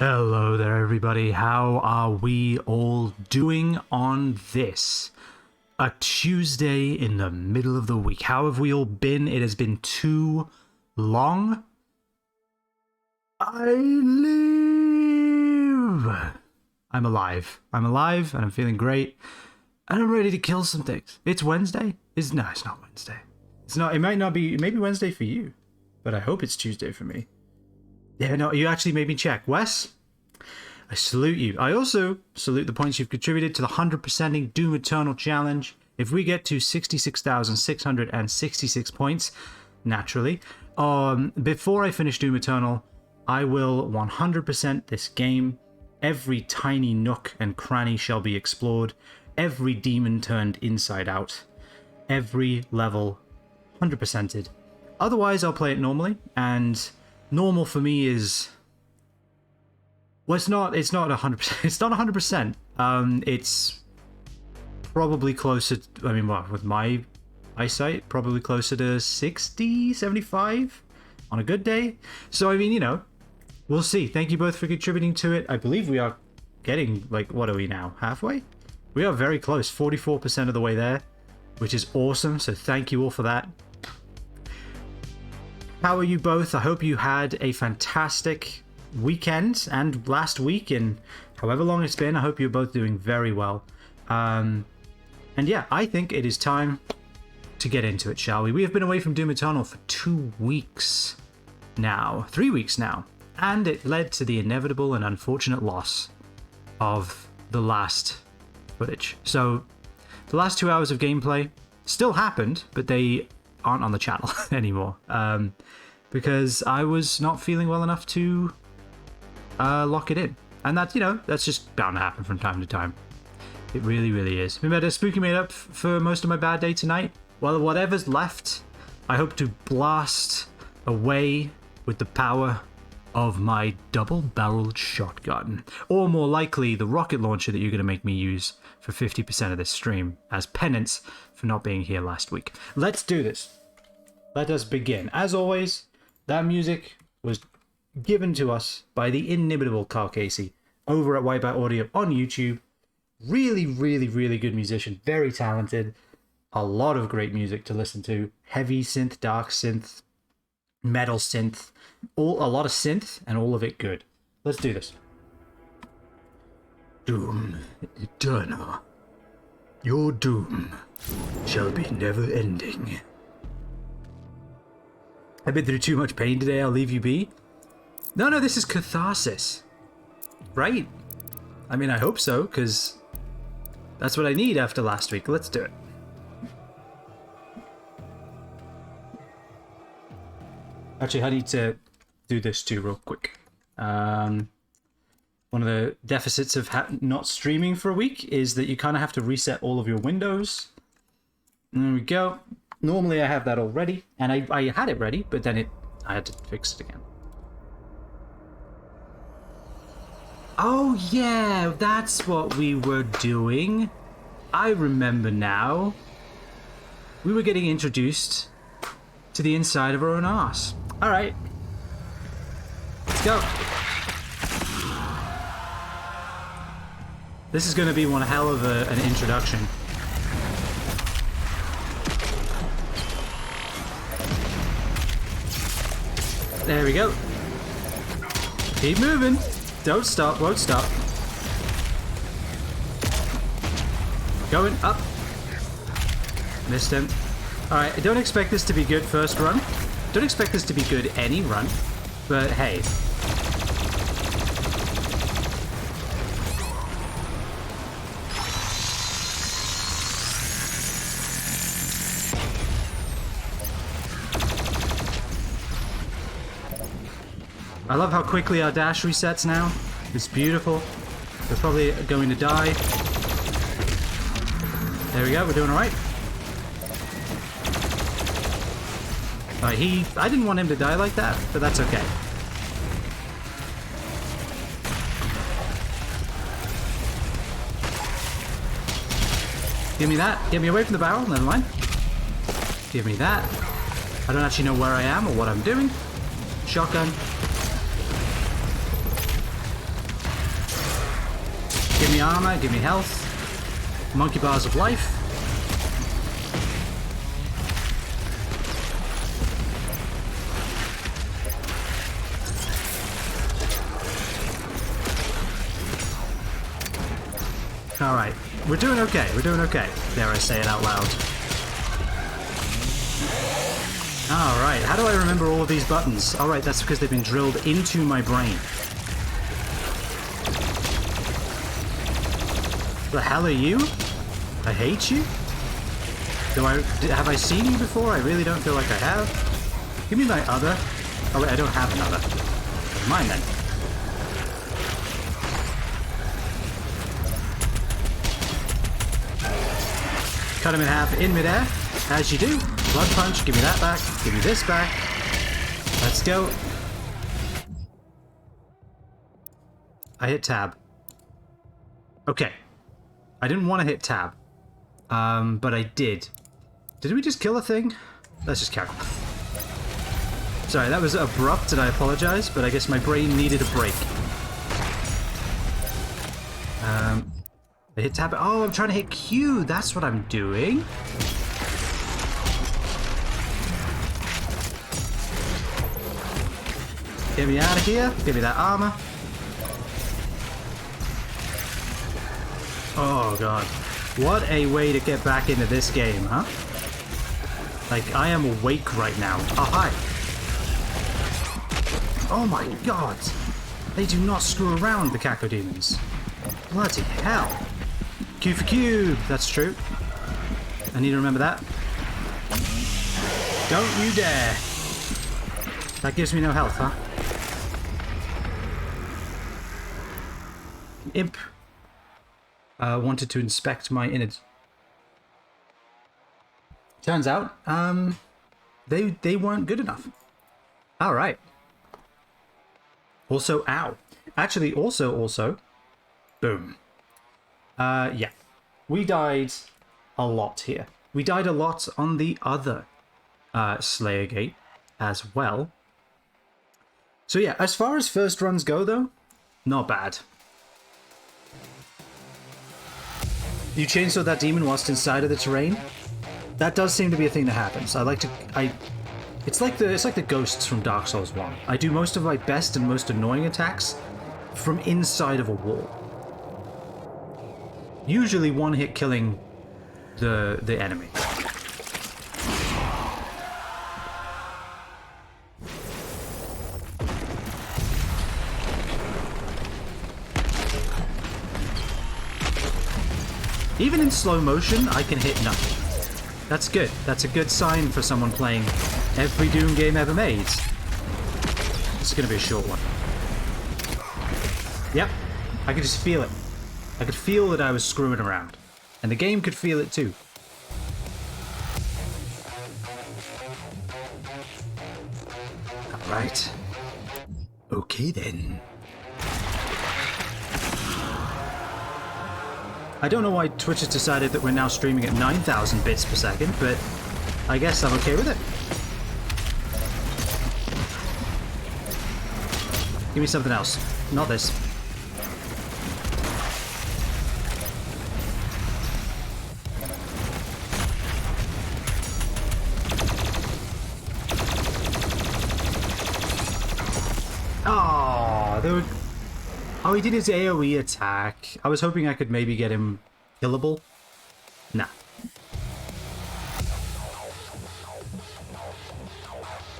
Hello there, everybody. How are we all doing on this? A Tuesday in the middle of the week. How have we all been? It has been too long. I live. I'm alive. I'm alive and I'm feeling great. And I'm ready to kill some things. It's Wednesday. No, it's not Wednesday. It's not. It might not be. It may be Wednesday for you, but I hope it's Tuesday for me. Yeah, no, you actually made me check. Wes, I salute you. I also salute the points you've contributed to the 100%ing Doom Eternal Challenge. If we get to 66,666 points, naturally, before I finish Doom Eternal, I will 100% this game. Every tiny nook and cranny shall be explored. Every demon turned inside out. Every level 100%ed. Otherwise, I'll play it normally, and normal for me is, well, it's not 100%. It's not 100%. It's probably closer to, I mean, well, with my eyesight, probably closer to 60, 75 on a good day. So, I mean, you know, we'll see. Thank you both for contributing to it. I believe we are getting, like, what are we now? Halfway? We are very close, 44% of the way there, which is awesome. So thank you all for that. How are you both? I hope you had a fantastic weekend and last week, and however long it's been. I hope you're both doing very well. And yeah, I think it is time to get into it, shall we? We have been away from Doom Eternal for 2 weeks now, 3 weeks now, and it led to the inevitable and unfortunate loss of the last footage. So the last 2 hours of gameplay still happened, but they aren't on the channel anymore, because I was not feeling well enough to lock it in. And that, you know, that's just bound to happen from time to time. It really, really is. We made a spooky made up for most of my bad day tonight. Well, whatever's left, I hope to blast away with the power of my double-barreled shotgun. Or more likely, the rocket launcher that you're going to make me use for 50% of this stream as penance for not being here last week. Let's do this. Let us begin. As always, that music was given to us by the inimitable Carl Casey over at Wipeout Audio on YouTube. Really, really, really good musician. Very talented. A lot of great music to listen to. Heavy synth, dark synth, metal synth. A lot of synth, and all of it good. Let's do this. Doom Eternal. Your doom shall be never ending. I've been through too much pain today, I'll leave you be. No, this is catharsis. Right? I mean, I hope so, because that's what I need after last week. Let's do it. Actually, I need to do this too real quick. One of the deficits of not streaming for a week is that you kind of have to reset all of your windows. There we go. Normally I have that already, and I had it ready, but then I had to fix it again. Oh yeah, that's what we were doing. I remember now. We were getting introduced to the inside of our own arse. Alright. Let's go. This is going to be one hell of an introduction. There we go. Keep moving. Don't stop, won't stop. Going up. Missed him. Alright, I don't expect this to be good first run. Don't expect this to be good any run. But hey. I love how quickly our dash resets now. It's beautiful. We're probably going to die. There we go, we're doing alright. Alright, I didn't want him to die like that, but that's okay. Give me that. Get me away from the barrel, never mind. Give me that. I don't actually know where I am or what I'm doing. Shotgun. Give me armor, give me health. Monkey bars of life. Alright, we're doing okay, we're doing okay. Dare I say it out loud. Alright, how do I remember all of these buttons? Alright, that's because they've been drilled into my brain. The hell are you? I hate you? Have I seen you before? I really don't feel like I have. Give me my other. Oh wait, I don't have another. Mine then. Cut him in half in midair, as you do. Blood punch, give me that back, give me this back. Let's go. I hit tab. Okay. I didn't want to hit tab. But I did. Did we just kill a thing? Let's just carry on. Sorry, that was abrupt and I apologize, but I guess my brain needed a break. I hit tab. Oh, I'm trying to hit Q. That's what I'm doing. Get me out of here. Give me that armor. Oh, God. What a way to get back into this game, huh? Like, I am awake right now. Oh, hi. Oh, my God. They do not screw around, the Cacodemons. Bloody hell. Q for cube. That's true. I need to remember that. Don't you dare. That gives me no health, huh? Imp. Wanted to inspect my innards. Turns out, they weren't good enough. All right. Also, ow. Actually, also, boom. Yeah. We died a lot here. We died a lot on the other Slayergate as well. So yeah, as far as first runs go, though, not bad. You chainsaw that demon whilst inside of the terrain. That does seem to be a thing that happens. It's like the ghosts from Dark Souls 1. I do most of my best and most annoying attacks from inside of a wall. Usually one hit killing the enemy. Even in slow motion, I can hit nothing. That's good. That's a good sign for someone playing every Doom game ever made. This is going to be a short one. Yep. I could just feel it. I could feel that I was screwing around. And the game could feel it too. Alright. Okay then. I don't know why Twitch has decided that we're now streaming at 9,000 bits per second, but I guess I'm okay with it. Give me something else. Not this. Oh, he did his AoE attack. I was hoping I could maybe get him killable. Nah.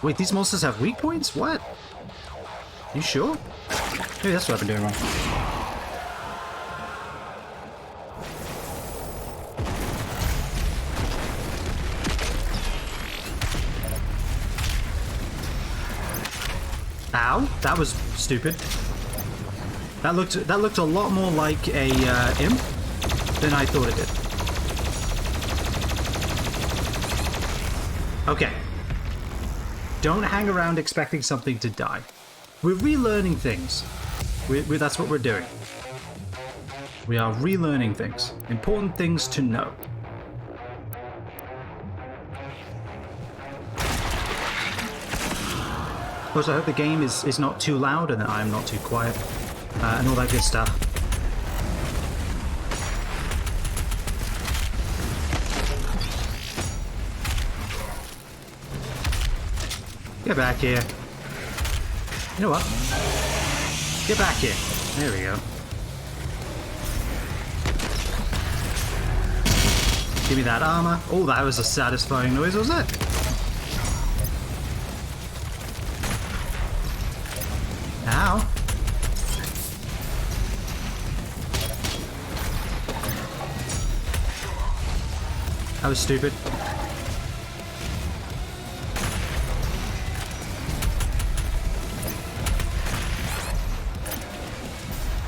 Wait, these monsters have weak points? What? You sure? Maybe that's what I've been doing wrong. Ow, that was stupid. That looked a lot more like a imp than I thought it did. Okay. Don't hang around expecting something to die. We're relearning things. That's what we're doing. We are relearning things. Important things to know. Of course, I hope the game is not too loud and that I'm not too quiet. And all that good stuff. Get back here. You know what? Get back here. There we go. Give me that armor. Oh, that was a satisfying noise, was it? Ow. That was stupid.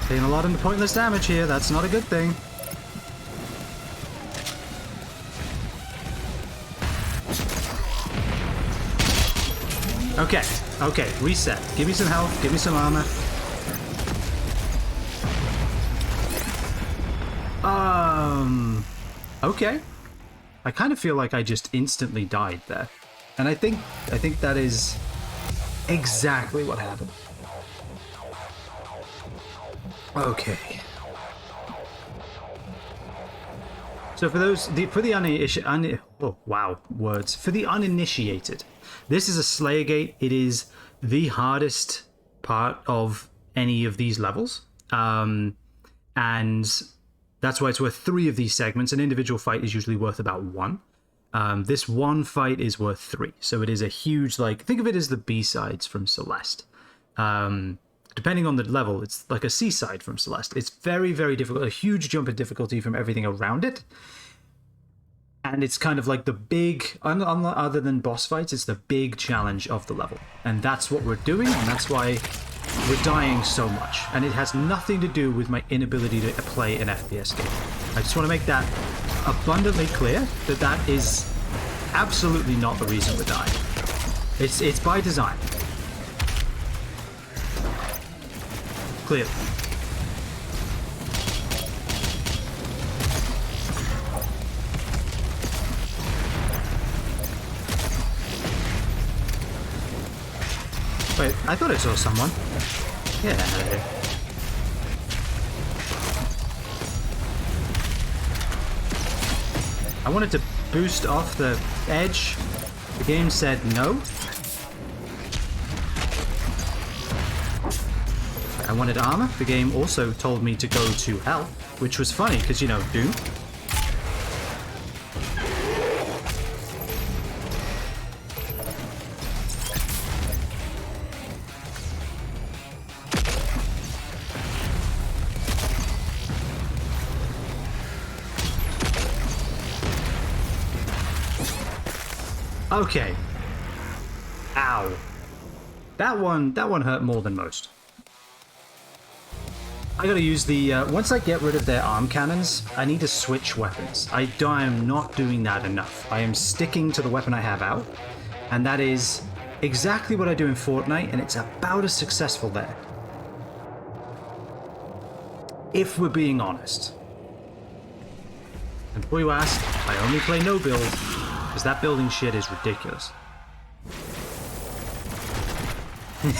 Taking a lot of pointless damage here. That's not a good thing. Okay, okay, reset. Give me some health, give me some armor. Okay. I kind of feel like I just instantly died there. And I think that is exactly what happened. Okay. So for the uninitiated, this is a Slayergate. It is the hardest part of any of these levels, and that's why it's worth 3 of these segments. An individual fight is usually worth about 1. This one fight is worth 3, so it is a huge, like, think of it as the B-sides from Celeste. Depending on the level, it's like a C-side from Celeste. It's very, very difficult, a huge jump in difficulty from everything around it. And it's kind of like the big, other than boss fights, it's the big challenge of the level. And that's what we're doing, and that's why we're dying so much. And it has nothing to do with my inability to play an FPS game. I just want to make that abundantly clear that that is absolutely not the reason we're dying. It's by design. Clearly. Wait, I thought I saw someone. Yeah. I wanted to boost off the edge. The game said no. I wanted armor. The game also told me to go to hell, which was funny because, you know, Doom. Okay. Ow. That one hurt more than most. I gotta use the, once I get rid of their arm cannons, I need to switch weapons. I am not doing that enough. I am sticking to the weapon I have out, and that is exactly what I do in Fortnite, and it's about as successful there. If we're being honest. And before you ask, I only play no build, because that building shit is ridiculous.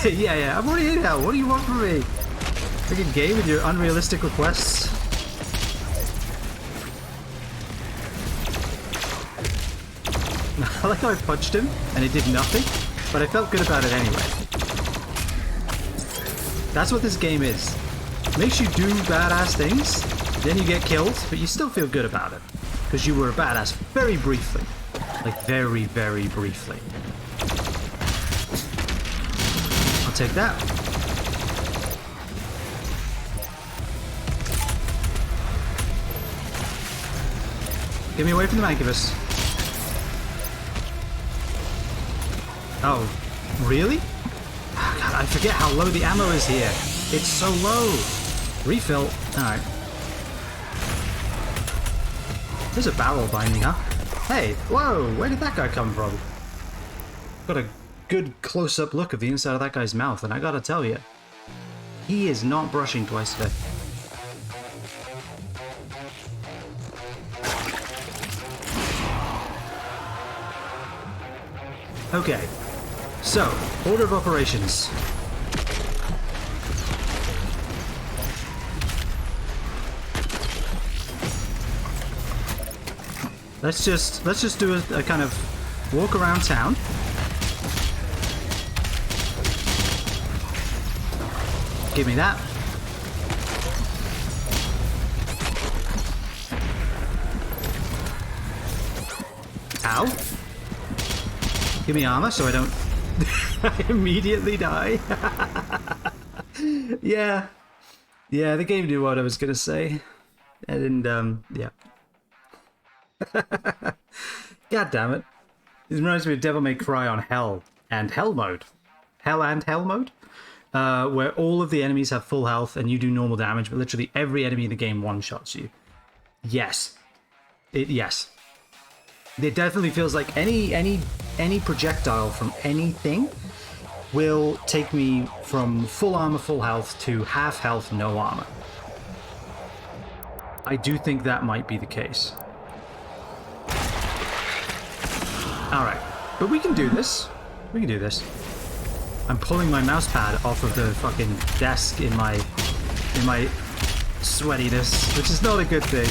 yeah, I'm already in hell. What do you want from me? Freaking game with your unrealistic requests. I like how I punched him and it did nothing, but I felt good about it anyway. That's what this game is. It makes you do badass things, then you get killed, but you still feel good about it. Because you were a badass very briefly. Like very, very briefly. I'll take that. Get me away from the Mancubus. Oh, really? Oh, God, I forget how low the ammo is here. It's so low. Refill. Alright. There's a barrel behind me, huh? Hey, whoa, where did that guy come from? Got a good close-up look of the inside of that guy's mouth, and I gotta tell you, he is not brushing twice a day. Okay, so, order of operations. Let's just do a kind of walk around town. Give me that. Ow. Give me armor so I don't immediately die. Yeah. Yeah, the game knew what I was gonna say. And, yeah. God damn it. This reminds me of Devil May Cry on Hell and Hell mode. Hell and Hell mode? Where all of the enemies have full health and you do normal damage, but literally every enemy in the game one-shots you. Yes. Yes. It definitely feels like any projectile from anything will take me from full armor, full health to half health, no armor. I do think that might be the case. Alright, but we can do this. We can do this. I'm pulling my mouse pad off of the fucking desk in my sweatiness, which is not a good thing.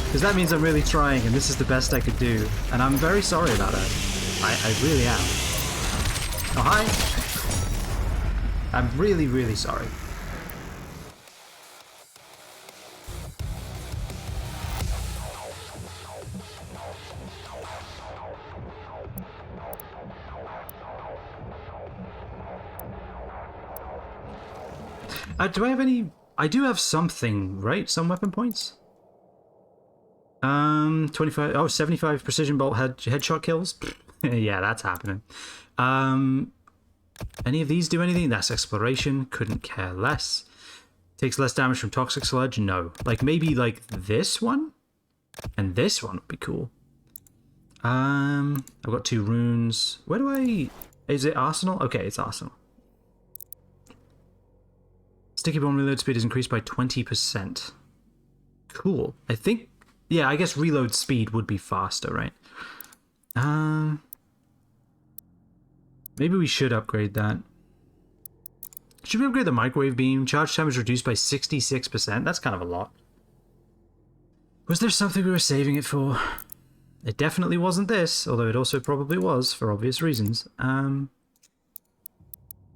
Because that means I'm really trying, and this is the best I could do. And I'm very sorry about it. I really am. Oh, hi. I'm really, really sorry. Do I have any... I do have something, right? Some weapon points? 25... Oh, 75 precision bolt headshot kills? Yeah, that's happening. Any of these do anything? That's exploration. Couldn't care less. Takes less damage from toxic sludge? No. Like, maybe, like, this one? And this one would be cool. I've got 2 runes. Where do I... Is it Arsenal? Okay, it's Arsenal. Sticky bomb reload speed is increased by 20%. Cool. I think... Yeah, I guess reload speed would be faster, right? Maybe we should upgrade that. Should we upgrade the microwave beam? Charge time is reduced by 66%. That's kind of a lot. Was there something we were saving it for? It definitely wasn't this, although it also probably was, for obvious reasons.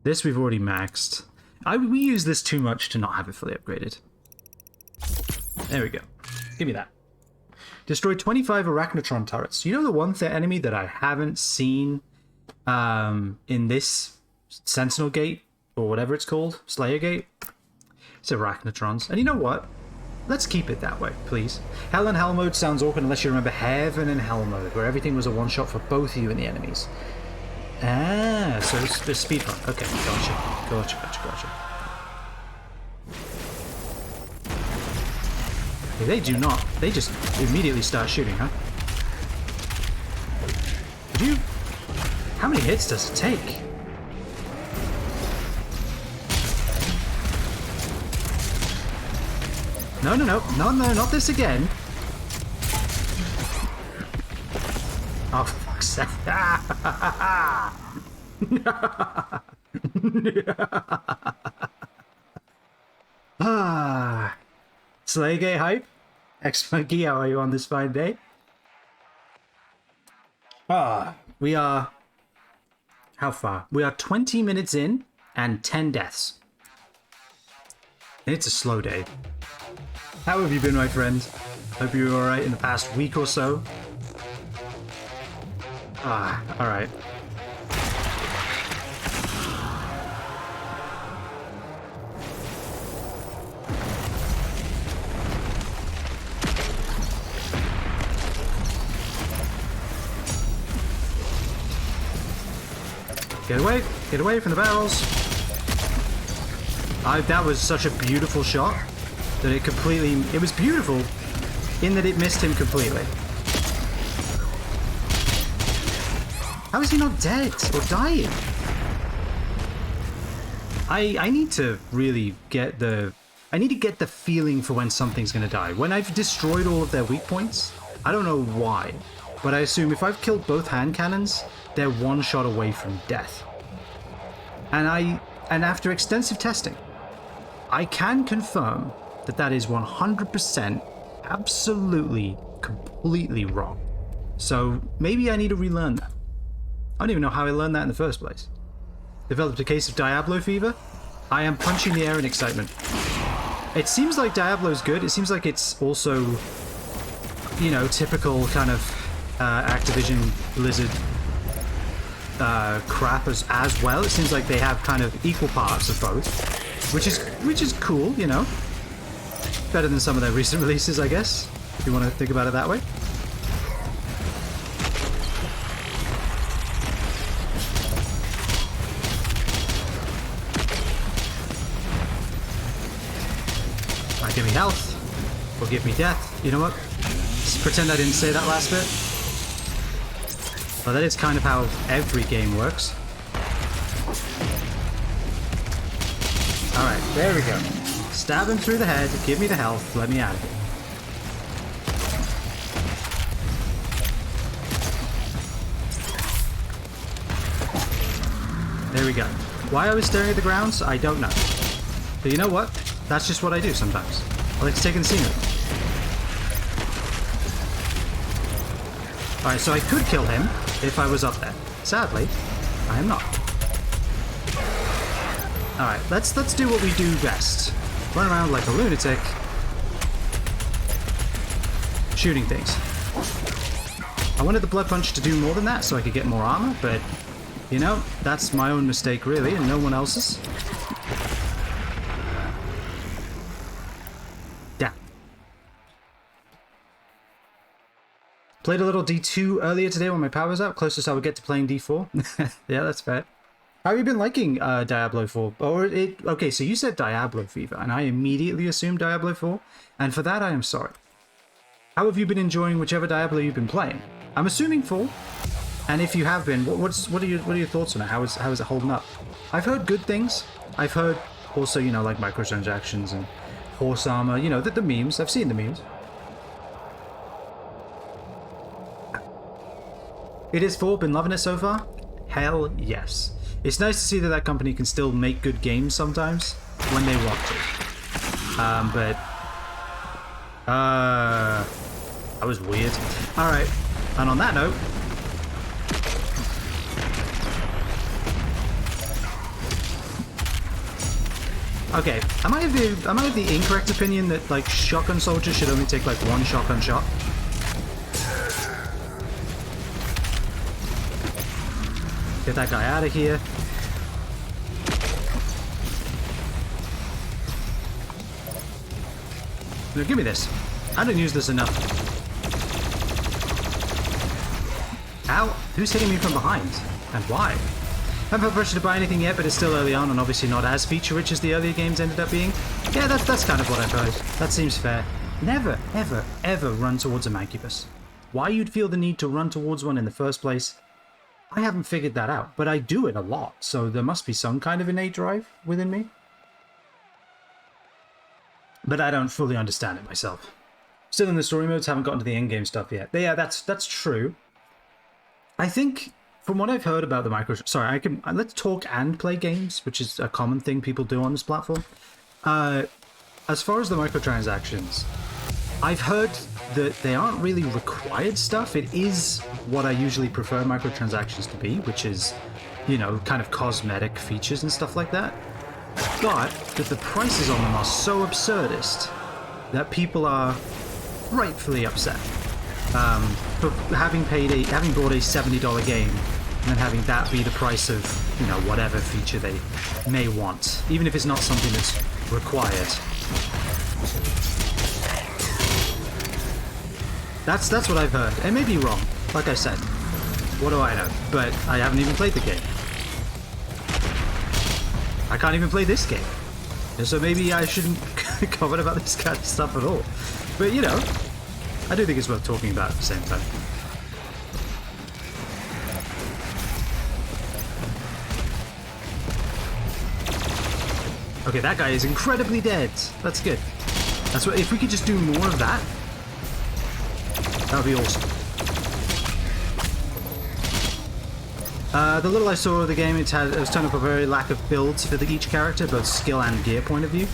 This we've already maxed. We use this too much to not have it fully upgraded. There we go. Give me that. Destroy 25 Arachnotron turrets. You know the one enemy that I haven't seen in this Sentinel Gate, or whatever it's called, Slayergate? It's Arachnotrons. And you know what? Let's keep it that way, please. Hell and Hell mode sounds awkward unless you remember Heaven and Hell mode, where everything was a one-shot for both you and the enemies. Ah, so it's the speedrun. Okay, gotcha. Okay, they do not. They just immediately start shooting, huh? Did you... How many hits does it take? No, not this again. Oh, for fuck's sake. Slayergate hype? X-Monkey, how are you on this fine day? We are... How far? We are 20 minutes in and 10 deaths. It's a slow day. How have you been, my friend? Hope you were alright in the past week or so. Alright. Get away from the barrels. That was such a beautiful shot that it completely... It was beautiful in that it missed him completely. How is he not dead or dying? I need to really get the... I need to get the feeling for when something's going to die. When I've destroyed all of their weak points, I don't know why, but I assume if I've killed both hand cannons, they're one shot away from death. And after extensive testing, I can confirm that that is 100% absolutely, completely wrong. So maybe I need to relearn that. I don't even know how I learned that in the first place. Developed a case of Diablo fever? I am punching the air in excitement. It seems like Diablo's good. It seems like it's also, you know, typical kind of Activision Blizzard crap as well. It seems like they have kind of equal parts of both, which is cool, you know. Better than some of their recent releases, I guess, if you want to think about it that way. Give me health, or give me death. You know what? Just pretend I didn't say that last bit. Well, that is kind of how every game works. Alright, there we go. Stab him through the head, give me the health, let me out of it. There we go. Why I was staring at the ground, I don't know. But you know what? That's just what I do sometimes. I like to take in the scenery. Alright, so I could kill him if I was up there. Sadly, I am not. Alright, let's do what we do best. Run around like a lunatic, shooting things. I wanted the blood punch to do more than that so I could get more armor, but you know, that's my own mistake really, and no one else's. Played a little D2 earlier today when my power was out. Closest I would get to playing D4. Yeah, that's fair. How have you been liking Diablo 4? Okay, so you said Diablo Fever, and I immediately assumed Diablo 4, and for that I am sorry. How have you been enjoying whichever Diablo you've been playing? I'm assuming 4, and if you have been, what are your thoughts on it? How is it holding up? I've heard good things. I've heard also, you know, like microtransactions and horse armor. You know, the memes. I've seen the memes. It is 4, been loving it so far? Hell yes. It's nice to see that that company can still make good games sometimes when they want to. That was weird. Alright, and on that note, okay, I might have the incorrect opinion that like shotgun soldiers should only take like one shotgun shot. Get that guy out of here. No, give me this. I don't use this enough. Ow! Who's hitting me from behind? And why? I haven't felt pressure to buy anything yet, but it's still early on and obviously not as feature-rich as the earlier games ended up being. Yeah, that's kind of what I've heard. That seems fair. Never, ever, ever run towards a Mancubus. Why you'd feel the need to run towards one in the first place, I haven't figured that out, but I do it a lot, so there must be some kind of innate drive within me. But I don't fully understand it myself. Still in the story modes, haven't gotten to the endgame stuff yet. But yeah, that's true. I think, from what I've heard about the let's talk and play games, which is a common thing people do on this platform. As far as the microtransactions, I've heard that they aren't really required stuff. It is what I usually prefer microtransactions to be, which is, you know, kind of cosmetic features and stuff like that. But that the prices on them are so absurdist that people are rightfully upset. For having bought a $70 game and then having that be the price of, you know, whatever feature they may want, even if it's not something that's required. That's what I've heard. It may be wrong. Like I said, what do I know? But I haven't even played the game. I can't even play this game. So maybe I shouldn't comment about this kind of stuff at all. But you know, I do think it's worth talking about at the same time. Okay, that guy is incredibly dead. That's good. That's what. If we could just do more of that, that would be awesome. The little I saw of the game, it was turned up a very lack of builds for each character, both skill and gear point of view.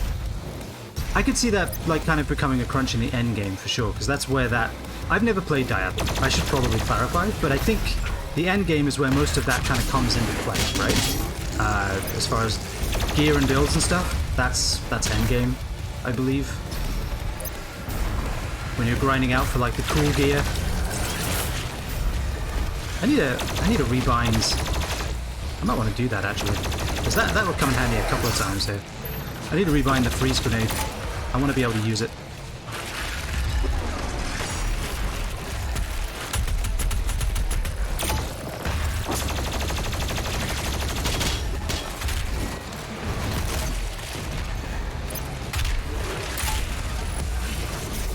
I could see that like kind of becoming a crunch in the end game for sure, because that's where that. I've never played Diablo. I should probably clarify, but I think the end game is where most of that kind of comes into play, right? As far as gear and builds and stuff, that's endgame, I believe. When you're grinding out for like the cool gear. I need a rebind. I might want to do that actually, because that will come in handy a couple of times here. I need to rebind the freeze grenade. I want to be able to use it.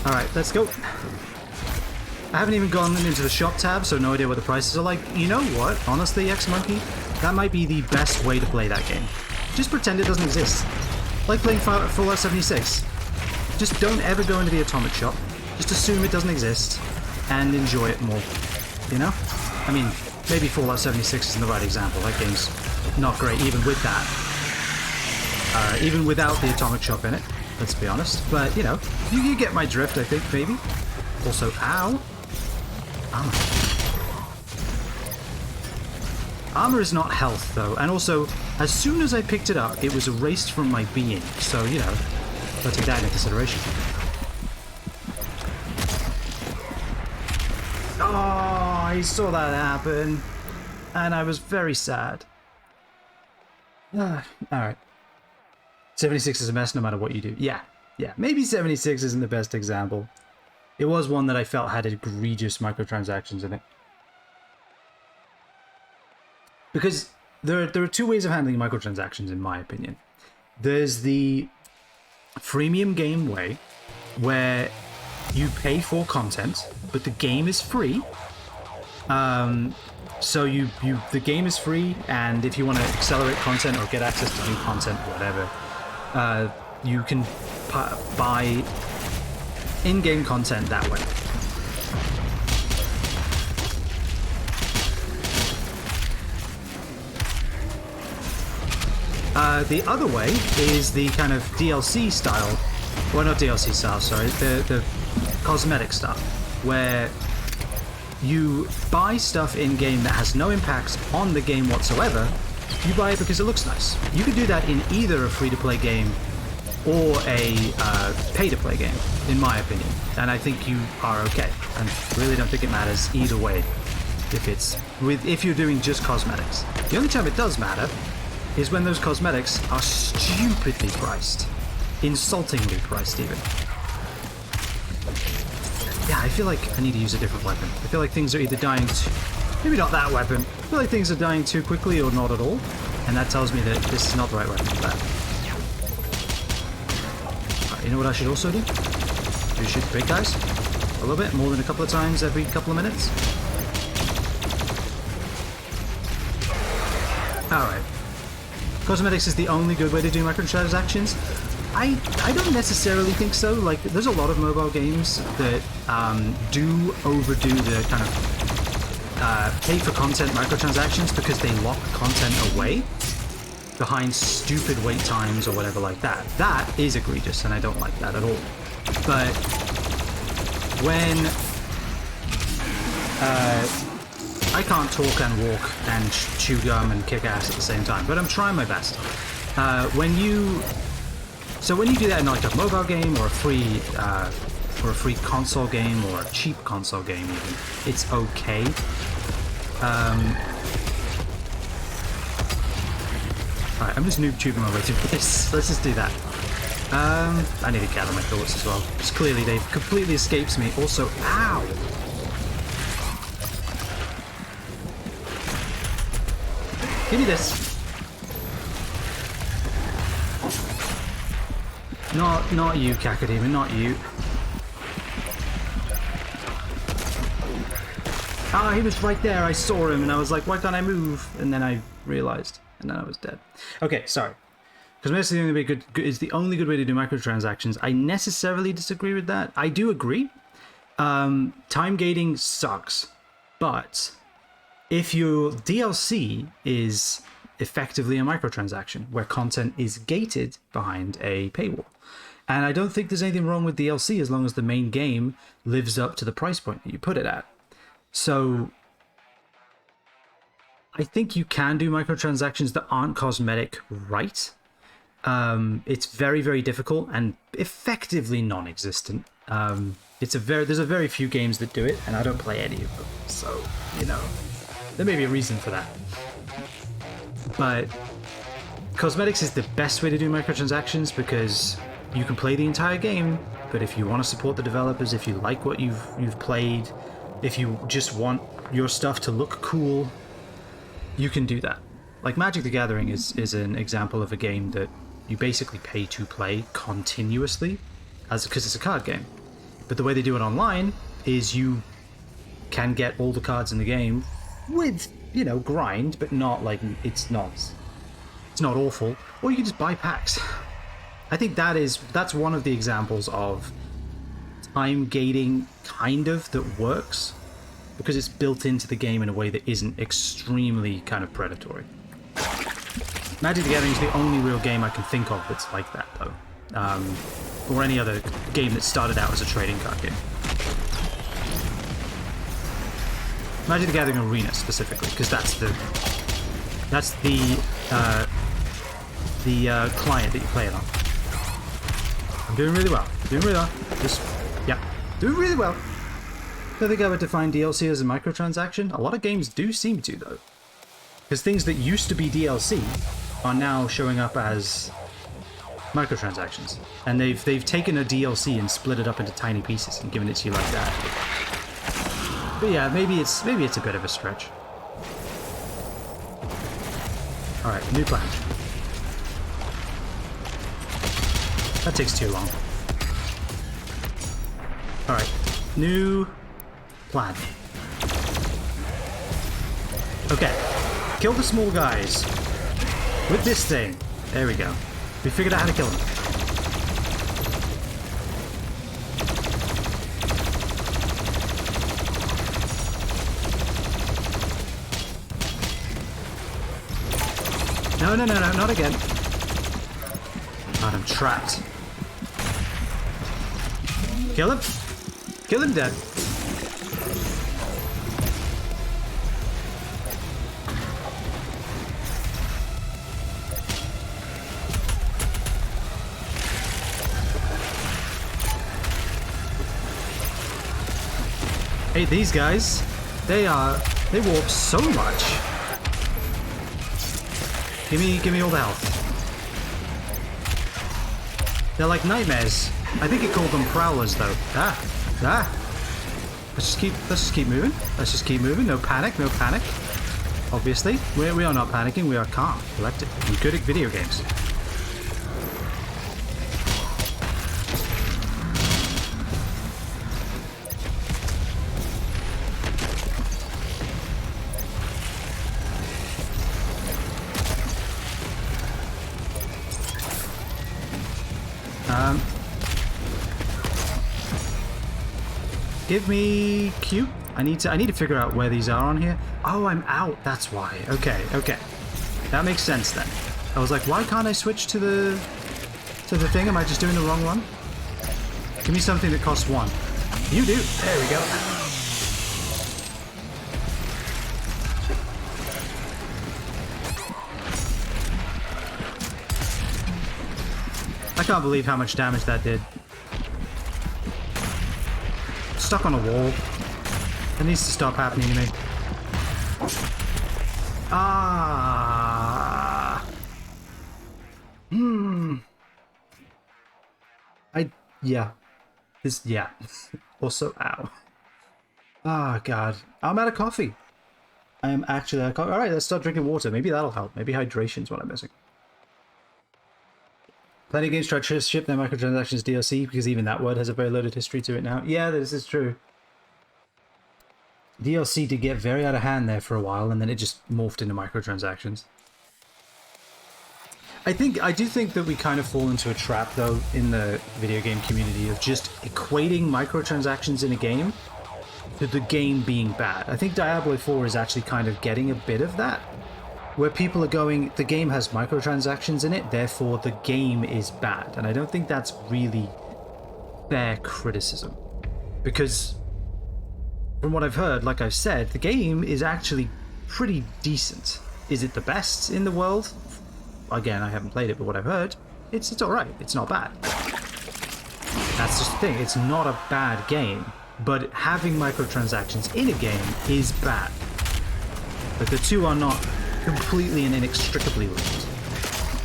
Alright, let's go. I haven't even gone into the shop tab, so no idea what the prices are like. You know what? Honestly, X-Monkey, that might be the best way to play that game. Just pretend it doesn't exist. Like playing Fallout 76. Just don't ever go into the atomic shop. Just assume it doesn't exist and enjoy it more. You know? I mean, maybe Fallout 76 isn't the right example. That game's not great even with that. Even without the atomic shop in it. Let's be honest. But, you know, you get my drift, I think, maybe. Also, ow. Armor. Armor is not health, though. And also, as soon as I picked it up, it was erased from my being. So, you know, gotta take that into consideration. Oh, I saw that happen. And I was very sad. Alright. 76 is a mess no matter what you do. Yeah. Maybe 76 isn't the best example. It was one that I felt had egregious microtransactions in it. Because there are two ways of handling microtransactions, in my opinion. There's the freemium game way, where you pay for content, but the game is free. So the game is free, and if you want to accelerate content or get access to new content, whatever, you can buy in-game content that way. The other way is the kind of DLC style, well, not DLC style, sorry, the cosmetic stuff, where you buy stuff in-game that has no impact on the game whatsoever. You buy it because it looks nice. You could do that in either a free-to-play game or a pay-to-play game, in my opinion. And I think you are okay. I really don't think it matters either way if you're doing just cosmetics. The only time it does matter is when those cosmetics are stupidly priced. Insultingly priced, even. Yeah, I feel like I need to use a different weapon. I feel like things are either dying maybe not that weapon. I feel like things are dying too quickly or not at all. And that tells me that this is not the right weapon for that. Right, you know what I should also do? Maybe shoot the big guys. A little bit, more than a couple of times every couple of minutes. Alright. Cosmetics is the only good way to do microtransactions. I don't necessarily think so. Like, there's a lot of mobile games that do overdo the kind of pay for content microtransactions because they lock content away behind stupid wait times or whatever like that. That is egregious, and I don't like that at all. But when I can't talk and walk and chew gum and kick ass at the same time, but I'm trying my best. When you do that in like a mobile game or a free console game or a cheap console game even, it's okay. Alright, I'm just noob tubing my way through this. Let's just do that. I need to gather my thoughts as well, because clearly they've completely escaped me. Also, ow! Give me this. Not you, Kakadima, not you. Ah, he was right there. I saw him, and I was like, why can't I move? And then I realized, and then I was dead. Okay, sorry. Because is the only good way to do microtransactions. I necessarily disagree with that. I do agree. Time gating sucks, but if your DLC is effectively a microtransaction where content is gated behind a paywall. And I don't think there's anything wrong with DLC as long as the main game lives up to the price point that you put it at. So I think you can do microtransactions that aren't cosmetic right. It's very, very difficult and effectively non-existent. There's a very few games that do it, and I don't play any of them. So, you know, there may be a reason for that. But cosmetics is the best way to do microtransactions because you can play the entire game, but if you want to support the developers, if you like what you've played, if you just want your stuff to look cool, you can do that. Like Magic the Gathering is an example of a game that you basically pay to play continuously, because it's a card game. But the way they do it online is you can get all the cards in the game with, you know, grind, but not like it's not awful. Or you can just buy packs. I think that's one of the examples of time gating kind of that works because it's built into the game in a way that isn't extremely kind of predatory. Magic the Gathering is the only real game I can think of that's like that, though. Or any other game that started out as a trading card game. Magic the Gathering Arena specifically, because that's the client that you play it on. I'm doing really well. Doing really well. Doing really well. Don't think I would define DLC as a microtransaction. A lot of games do seem to, though. Because things that used to be DLC are now showing up as microtransactions. And they've taken a DLC and split it up into tiny pieces and given it to you like that. But yeah, maybe it's a bit of a stretch. Alright, new plan. That takes too long. Alright, new plan. Okay, kill the small guys with this thing. There we go. We figured out how to kill them. No, not again. God, I'm trapped. Kill him. Kill him dead. Hey, these guys, they warp so much. Give me all the health. They're like nightmares. I think it called them prowlers though. Let's just keep moving. Let's just keep moving. No panic, no panic. Obviously, we are not panicking. We are calm, collected, and good at video games. Give me Q. I need to figure out where these are on here. Oh, I'm out. That's why. Okay. That makes sense then. I was like, why can't I switch to the thing? Am I just doing the wrong one? Give me something that costs 1. You do. There we go. I can't believe how much damage that did. Stuck on a wall. That needs to stop happening to me. Yeah. Also, ow. Ah, God. I'm out of coffee. I am actually out of coffee. Alright, let's start drinking water. Maybe that'll help. Maybe hydration's what I'm missing. Plenty of games try to ship their microtransactions DLC because even that word has a very loaded history to it now. Yeah, this is true. DLC did get very out of hand there for a while, and then it just morphed into microtransactions. I do think that we kind of fall into a trap, though, in the video game community of just equating microtransactions in a game to the game being bad. I think Diablo 4 is actually kind of getting a bit of that, where people are going, the game has microtransactions in it, therefore the game is bad. And I don't think that's really fair criticism. Because from what I've heard, like I've said, the game is actually pretty decent. Is it the best in the world? Again, I haven't played it, but what I've heard, it's all right. It's not bad. That's just the thing. It's not a bad game, but having microtransactions in a game is bad. But the two are not completely and inextricably linked.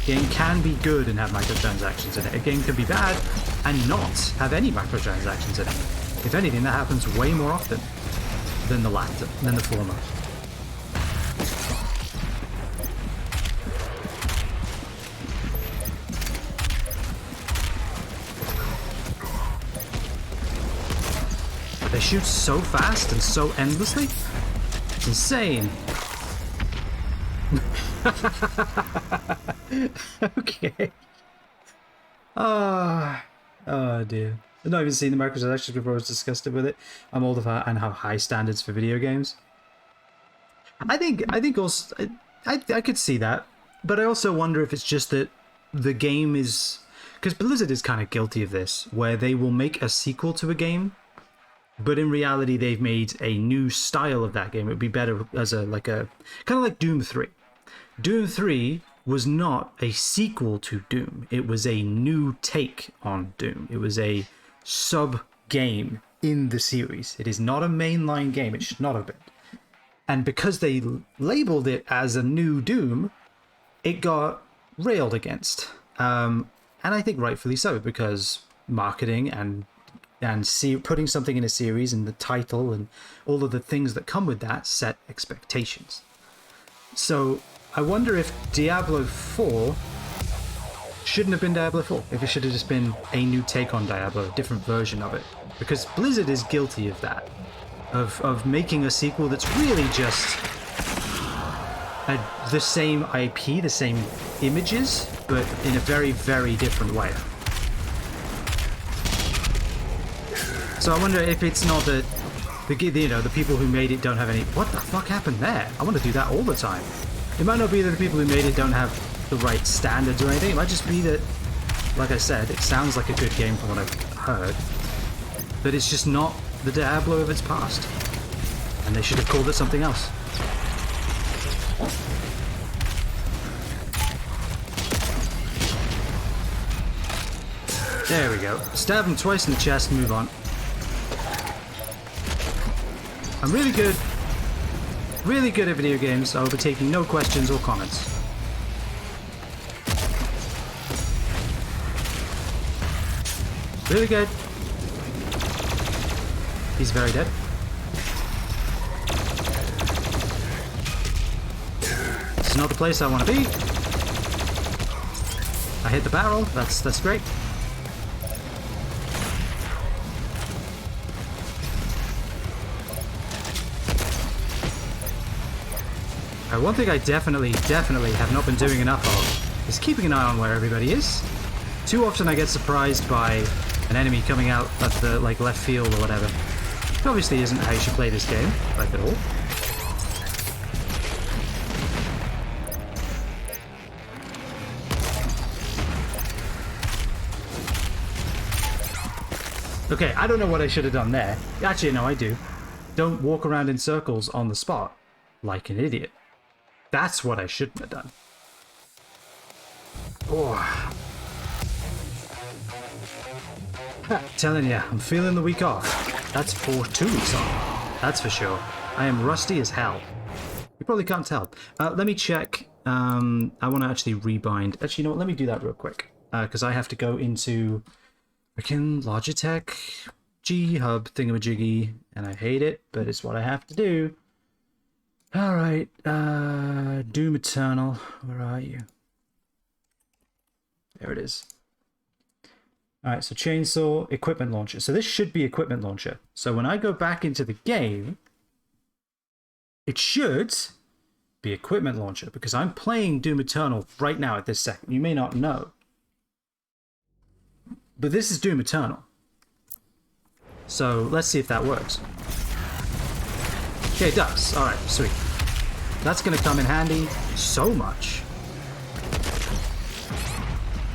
A game can be good and have microtransactions in it. A game can be bad and not have any microtransactions in it. If anything, that happens way more often than the latter, than the former. They shoot so fast and so endlessly. It's insane. Okay. Oh dear. I've not even seen the microtransactions before I was disgusted with it. I'm old and have high standards for video games. I think also I could see that, but I also wonder if it's just that the game is, because Blizzard is kind of guilty of this, where they will make a sequel to a game, but in reality they've made a new style of that game. It would be better as a kind of like Doom 3. Doom 3 was not a sequel to Doom. It was a new take on Doom. It was a sub-game in the series. It is not a mainline game. It should not have been. And because they labeled it as a new Doom, it got railed against. And I think rightfully so, because marketing and putting something in a series and the title and all of the things that come with that set expectations. So I wonder if Diablo 4 shouldn't have been Diablo 4, if it should have just been a new take on Diablo, a different version of it. Because Blizzard is guilty of that, of making a sequel that's really just the same IP, the same images, but in a very, very different way. So I wonder if it's not that the people who made it don't have any... What the fuck happened there? I want to do that all the time. It might not be that the people who made it don't have the right standards or anything. It might just be that, like I said, it sounds like a good game from what I've heard, but it's just not the Diablo of its past. And they should have called it something else. There we go. Stab him twice in the chest, move on. I'm really good at video games. I will be taking no questions or comments. Really good. He's very dead. This is not the place I want to be. I hit the barrel. That's great. One thing I definitely have not been doing enough of is keeping an eye on where everybody is. Too often I get surprised by an enemy coming out of the left field or whatever. It obviously isn't how you should play this game, at all. Okay, I don't know what I should have done there. Actually, no, I do. Don't walk around in circles on the spot like an idiot. That's what I shouldn't have done. Oh. Telling you, I'm feeling the week off. That's for 2 weeks off. That's for sure. I am rusty as hell. You probably can't tell. Let me check. I want to actually rebind. Actually, you know what? Let me do that real quick. Because I have to go into freaking Logitech G-Hub thingamajiggy. And I hate it, but it's what I have to do. Alright, Doom Eternal, where are you? There it is. Alright, so chainsaw, equipment launcher. So this should be equipment launcher. So when I go back into the game, it should be equipment launcher, because I'm playing Doom Eternal right now at this second. You may not know. But this is Doom Eternal. So let's see if that works. Okay, it does. Alright, sweet. That's going to come in handy so much.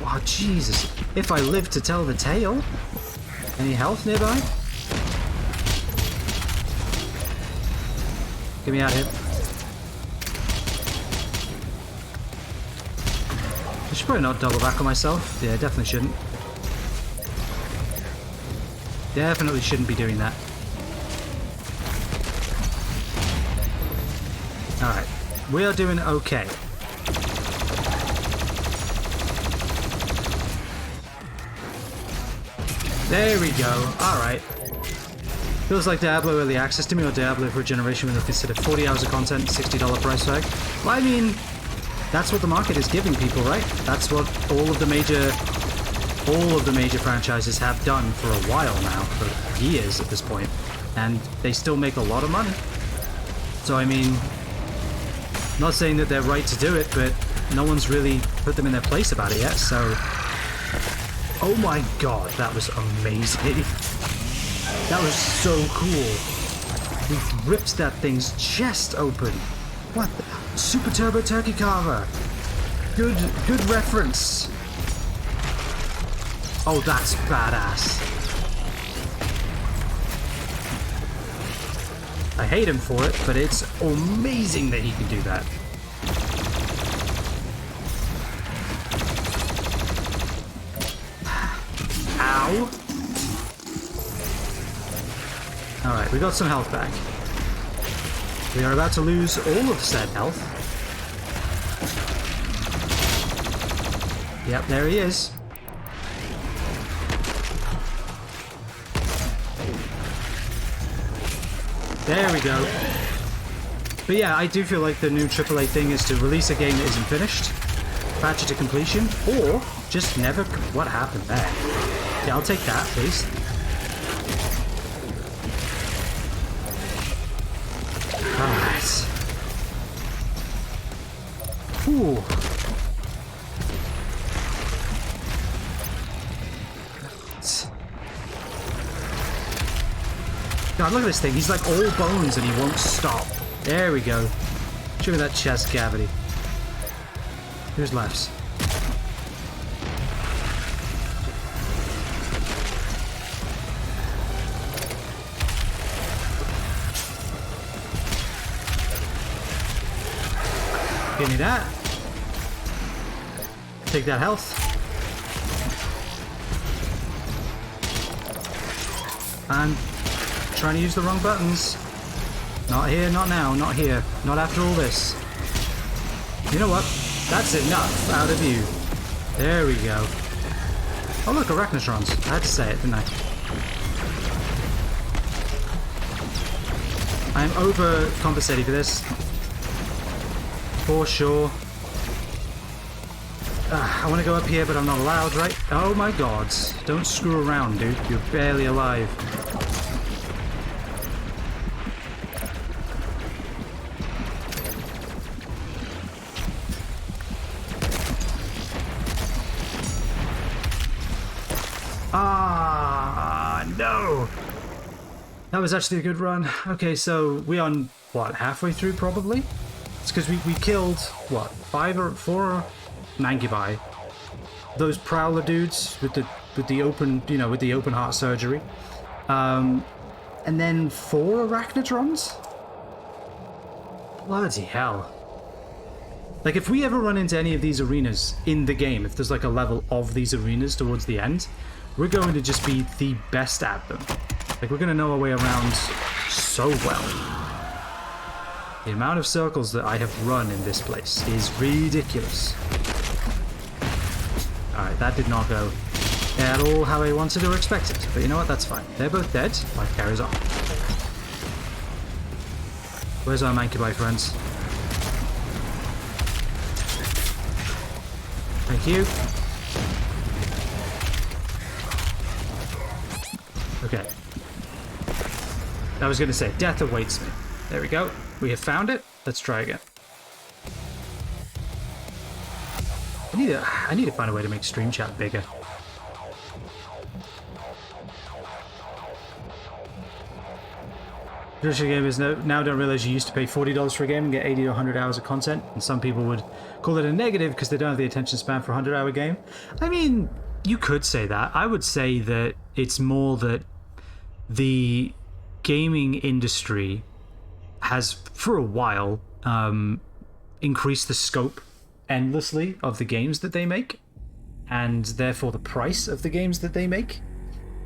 Wow, Jesus. If I live to tell the tale. Any health nearby? Get me out of here. should probably not double back on myself. Yeah, definitely shouldn't. Definitely shouldn't be doing that. Alright. We are doing okay. There we go. Alright. Feels like Diablo early access to me, or Diablo for a generation when they consider 40 hours of content, $60 price tag. Well, I mean, that's what the market is giving people, right? That's what all of the major franchises have done for a while now, for years at this point, and they still make a lot of money. So I mean, not saying that they're right to do it, but no one's really put them in their place about it yet. So, oh my god, that was amazing. That was so cool. We ripped that thing's chest open. What the? Super Turbo Turkey Carver. Good reference. Oh, that's badass. I hate him for it, but it's amazing that he can do that. Ow. Alright, we got some health back. We are about to lose all of said health. Yep, there he is. There we go. But yeah, I do feel like the new AAA thing is to release a game that isn't finished, patch it to completion, or just never... What happened there? Yeah, I'll take that, please. Alright. Ooh. God, look at this thing. He's like all bones and he won't stop. There we go. Show me that chest cavity. Who's left? Give me that. Take that health. And trying to use the wrong buttons. Not here, not now, not here. Not after all this. You know what? That's enough out of you. There we go. Oh look, Arachnotrons. I had to say it, didn't I? I'm overcompensating for this. For sure. I want to go up here, but I'm not allowed, right? Oh my god. Don't screw around, dude. You're barely alive. No! That was actually a good run. Okay, so we're on, what, halfway through probably? It's because we killed, what, 4 Mancubi. Those Prowler dudes with the open, you know, with the open heart surgery. And then 4 Arachnotrons? Bloody hell. Like, if we ever run into any of these arenas in the game, if there's like a level of these arenas towards the end, we're going to just be the best at them. Like, we're going to know our way around so well. The amount of circles that I have run in this place is ridiculous. Alright, that did not go at all how I wanted or expected. But you know what? That's fine. They're both dead. Life carries on. Where's our Mancubi friends? Thank you. Okay. I was going to say, death awaits me. There we go. We have found it. Let's try again. I need to find a way to make stream chat bigger. Traditional gamers now don't realize you used to pay $40 for a game and get 80 to 100 hours of content, and some people would call it a negative because they don't have the attention span for a 100-hour game. I mean, you could say that. I would say that it's more that the gaming industry has, for a while, increased the scope endlessly of the games that they make, and therefore the price of the games that they make,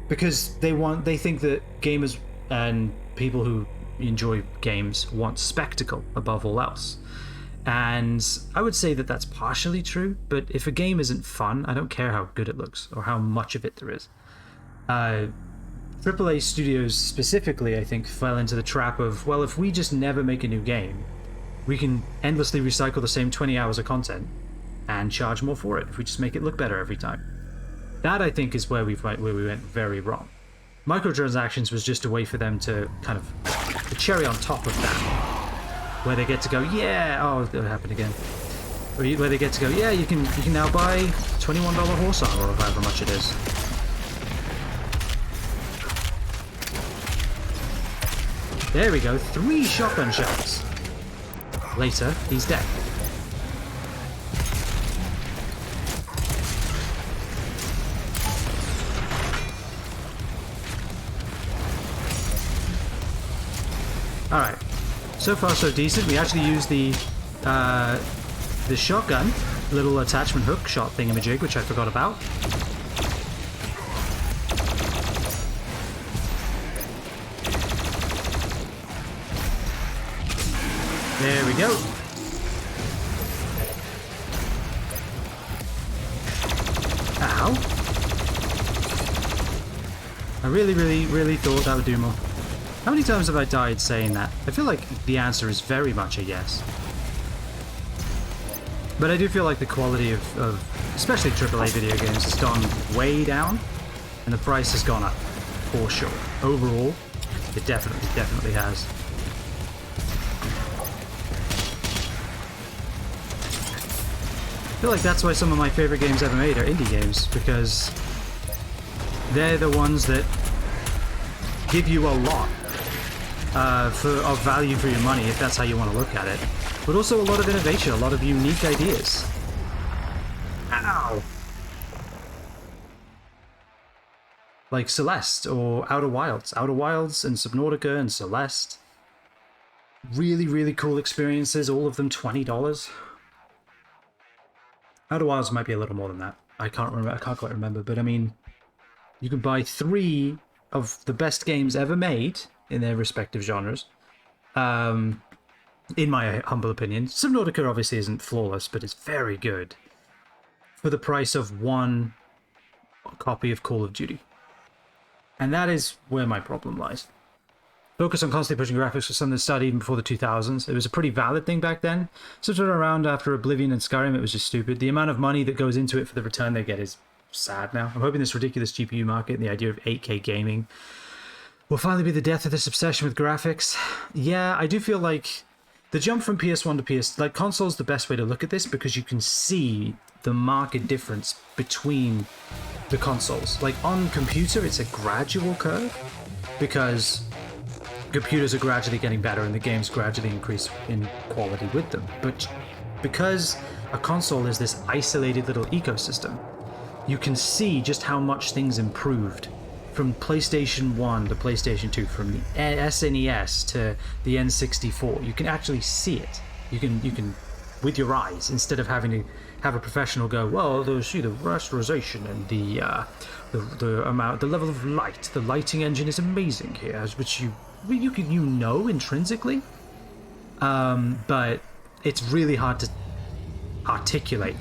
because they think that gamers and people who enjoy games want spectacle above all else. And I would say that that's partially true, but if a game isn't fun, I don't care how good it looks or how much of it there is. AAA studios specifically, I think, fell into the trap of, well, if we just never make a new game, we can endlessly recycle the same 20 hours of content and charge more for it if we just make it look better every time. That, I think, is where we went very wrong. Microtransactions was just a way for them to kind of the cherry on top of that, where they get to go, yeah, oh, it'll happen again. Where they get to go, yeah, you can now buy $21 horse armor or however much it is. There we go, 3 shotgun shells. Later, he's dead. Alright, so far so decent. We actually used the shotgun, little attachment hook shot thingamajig, which I forgot about. There we go. Ow. I really thought that would do more. How many times have I died saying that? I feel like the answer is very much a yes. But I do feel like the quality of especially AAA video games has gone way down, and the price has gone up, for sure. Overall, it definitely has. I feel like that's why some of my favorite games ever made are indie games, because they're the ones that give you a lot of value for your money, if that's how you want to look at it. But also a lot of innovation, a lot of unique ideas. Ow! Like Celeste or Outer Wilds. Outer Wilds and Subnautica and Celeste. Really cool experiences, all of them $20. Outer Wilds might be a little more than that. I can't quite remember, but I mean, you can buy 3 of the best games ever made in their respective genres. In my humble opinion. Subnautica obviously isn't flawless, but it's very good for the price of 1 copy of Call of Duty. And that is where my problem lies. Focus on constantly pushing graphics was something that started even before the 2000s. It was a pretty valid thing back then. Sort of around after Oblivion and Skyrim, it was just stupid. The amount of money that goes into it for the return they get is sad now. I'm hoping this ridiculous GPU market and the idea of 8K gaming will finally be the death of this obsession with graphics. Yeah, I do feel like the jump from PS1 to PS... Like, console's the best way to look at this because you can see the marked difference between the consoles. Like, on computer, it's a gradual curve because computers are gradually getting better and the games gradually increase in quality with them. But because a console is this isolated little ecosystem, you can see just how much things improved from PlayStation 1 to PlayStation 2, from the SNES to the N64. You can actually see it. You can with your eyes, instead of having to have a professional go, well, see the rasterization and the amount, the level of light. The lighting engine is amazing here, which you know intrinsically, but it's really hard to articulate.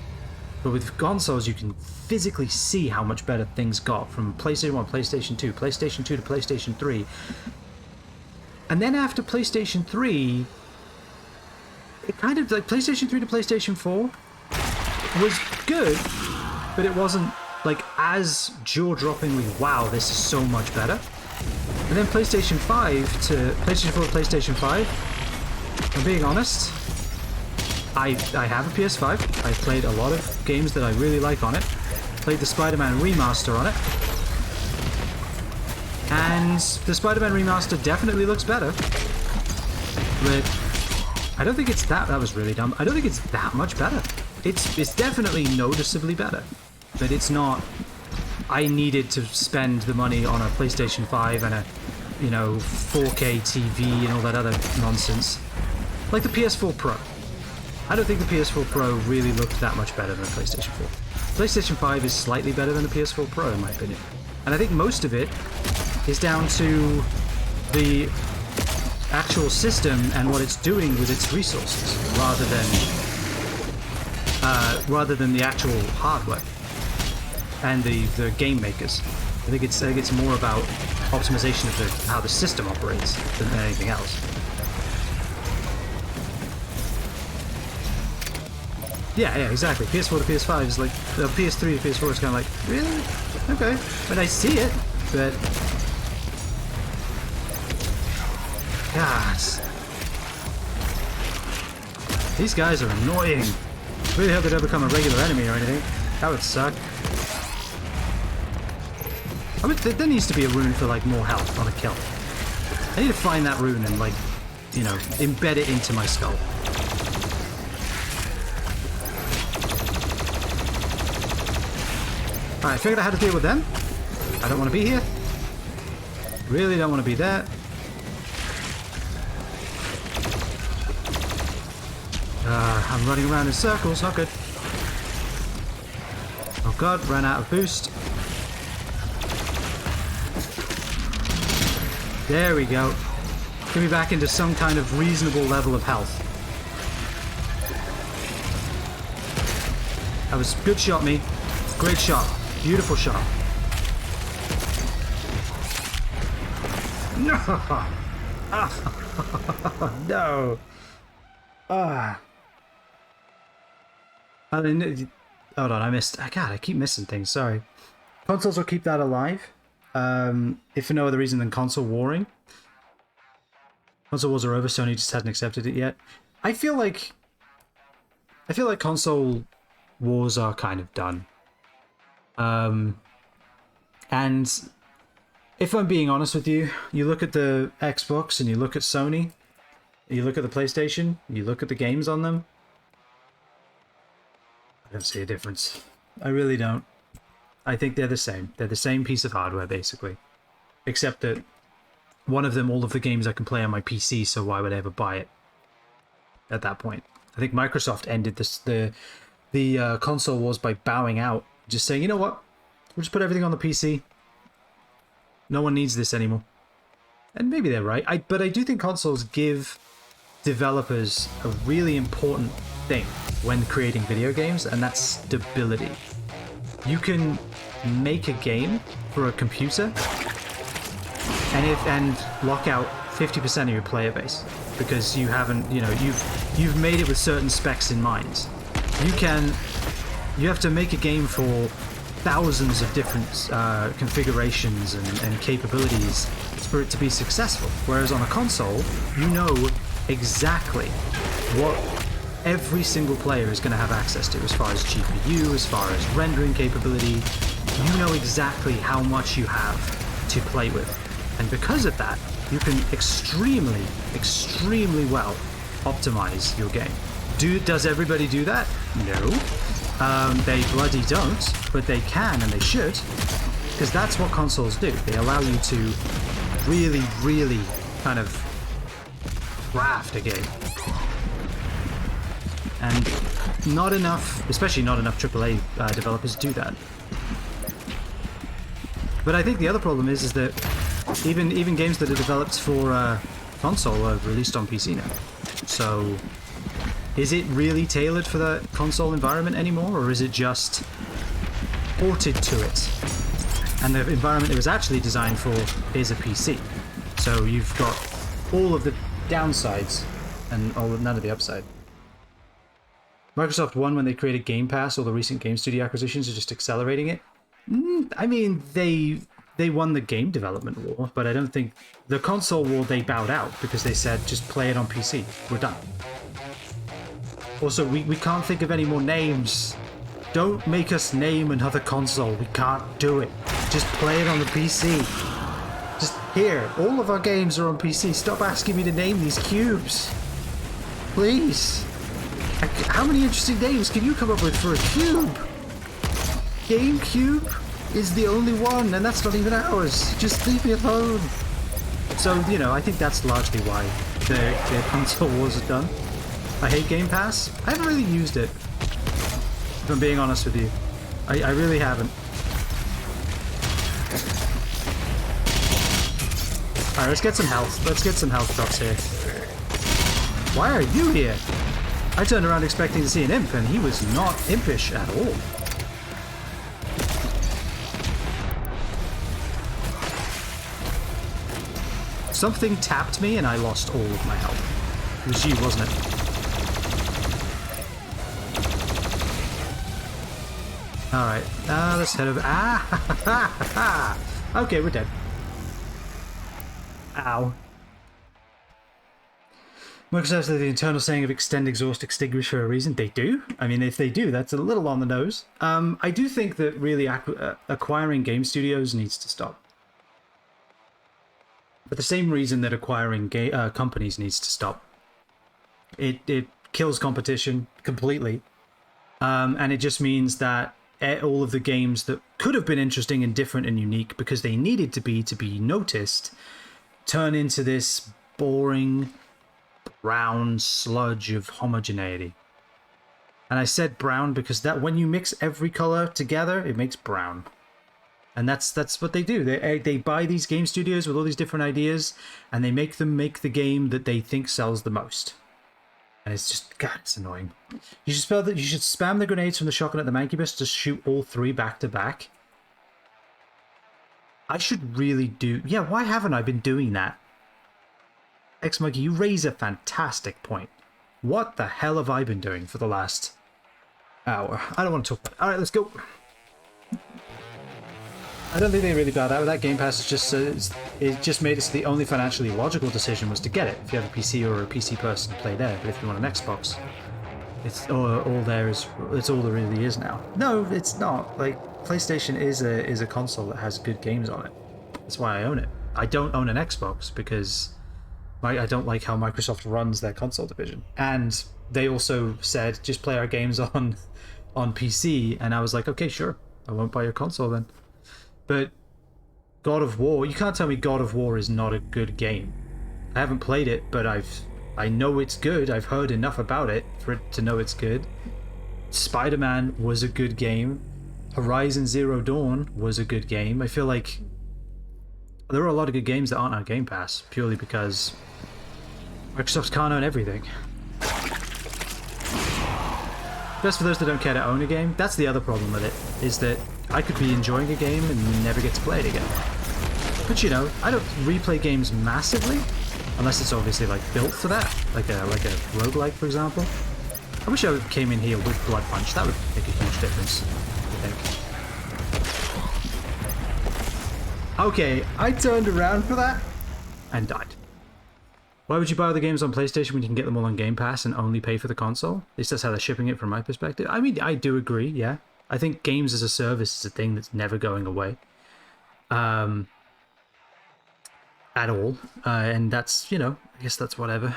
But with consoles, you can physically see how much better things got from PlayStation 1, PlayStation 2, PlayStation 2 to PlayStation 3. And then after PlayStation 3, it kind of, like, PlayStation 3 to PlayStation 4 was good, but it wasn't, like, as jaw-droppingly, wow, this is so much better. And then PlayStation 5 to PlayStation 4 to PlayStation 5, I'm being honest, I have a PS5. I've played a lot of games that I really like on it. Played the Spider-Man remaster on it. And the Spider-Man remaster definitely looks better. But I don't think it's that was really dumb. I don't think it's that much better. It's definitely noticeably better. But it's not, I needed to spend the money on a PlayStation 5 and a, 4K TV and all that other nonsense. Like the PS4 Pro. I don't think the PS4 Pro really looked that much better than the PlayStation 4. PlayStation 5 is slightly better than the PS4 Pro, in my opinion. And I think most of it is down to the actual system and what it's doing with its resources, rather than the actual hardware and the game makers. I think it's more about optimization of how the system operates than anything else. Yeah, exactly. PS4 to PS5 is like PS3 to PS4 is kind of like, really? Okay, but I see it, but God, these guys are annoying. Really hope they don't become a regular enemy or anything. That would suck. I mean, there needs to be a rune for like more health on a kill. I need to find that rune and like, you know, embed it into my skull. Alright, figured out how to deal with them. I don't want to be here. Really don't want to be there. I'm running around in circles, not good. Oh god, ran out of boost. There we go. Get me back into some kind of reasonable level of health. That was good shot, me. Great shot. Beautiful shot. No! No! I mean, hold on, I missed. God, I keep missing things. Sorry. Consoles will keep that alive, if for no other reason than console warring. Console wars are over. Sony just hadn't accepted it yet. I feel like console wars are kind of done. And if I'm being honest with you, you look at the Xbox and you look at Sony, you look at the PlayStation, you look at the games on them. I don't see a difference. I really don't. I think they're the same. They're the same piece of hardware, basically. Except that one of them, all of the games I can play on my PC, so why would I ever buy it at that point? I think Microsoft ended the console wars by bowing out. Just saying, you know what? We'll just put everything on the PC. No one needs this anymore. And maybe they're right. But I do think consoles give developers a really important thing when creating video games, and that's stability. You can make a game for a computer and lock out 50% of your player base because you haven't, you know, you've made it with certain specs in mind. You have to make a game for thousands of different configurations and capabilities for it to be successful. Whereas on a console, you know exactly what every single player is going to have access to as far as GPU, as far as rendering capability. You know exactly how much you have to play with. And because of that, you can extremely, extremely well optimize your game. Does everybody do that? No. They bloody don't, but they can and they should, because that's what consoles do. They allow you to really, really kind of craft a game. And not enough, especially not enough AAA developers do that. But I think the other problem is that even games that are developed for console are released on PC now. So is it really tailored for the console environment anymore, or is it just ported to it? And the environment it was actually designed for is a PC. So you've got all of the downsides and none of the upside. Microsoft won when they created Game Pass. All the recent game studio acquisitions are just accelerating it. I mean, they won the game development war, but I don't think the console war, they bowed out because they said just play it on PC. We're done. Also, we can't think of any more names. Don't make us name another console. We can't do it. Just play it on the PC. Just here, all of our games are on PC. Stop asking me to name these cubes. Please. How many interesting names can you come up with for a cube? GameCube is the only one, and that's not even ours. Just leave me alone. So, you know, I think that's largely why the console wars are done. I hate Game Pass. I haven't really used it, if I'm being honest with you. I really haven't. Alright, let's get some health. Let's get some health drops here. Why are you here? I turned around expecting to see an imp, and he was not impish at all. Something tapped me, and I lost all of my health. It was you, wasn't it? Alright, let's head over. Okay, we're dead. Ow. Microsoft said the internal saying of extend, exhaust, extinguish for a reason. They do. I mean, if they do, that's a little on the nose. I do think that really acquiring game studios needs to stop. For the same reason that acquiring companies needs to stop. It kills competition completely. And it just means that all of the games that could have been interesting and different and unique because they needed to be noticed turn into this boring brown sludge of homogeneity. And I said brown because that when you mix every color together, it makes brown. And that's what they do. They buy these game studios with all these different ideas, and they make them make the game that they think sells the most. And it's just, God, it's annoying. You should spam the grenades from the shotgun at the Mancubus to shoot all three back to back. I should really do... Yeah, why haven't I been doing that? X-Monkey, you raise a fantastic point. What the hell have I been doing for the last hour? I don't want to talk about it. Alright, let's go. I don't think they really got that. With that Game Pass, it just made it so the only financially logical decision was to get it. If you have a PC or a PC person, play there. But if you want an Xbox, it's all there really is now. No, it's not. Like, PlayStation is a console that has good games on it. That's why I own it. I don't own an Xbox because I don't like how Microsoft runs their console division. And they also said, just play our games on PC. And I was like, okay, sure. I won't buy your console then. But God of War, you can't tell me God of War is not a good game. I haven't played it, but I know it's good. I've heard enough about it for it to know it's good. Spider-Man was a good game. Horizon Zero Dawn was a good game. I feel like there are a lot of good games that aren't on Game Pass, purely because Microsoft can't own everything. Just for those that don't care to own a game, that's the other problem with it, is that I could be enjoying a game and never get to play it again. But you know, I don't replay games massively, unless it's obviously like built for that, like a roguelike, for example. I wish I came in here with Blood Punch. That would make a huge difference, I think. Okay, I turned around for that and died. Why would you buy the games on PlayStation when you can get them all on Game Pass and only pay for the console? At least that's how they're shipping it from my perspective. I mean, I do agree, yeah. I think games as a service is a thing that's never going away. At all. And that's, you know, I guess that's whatever.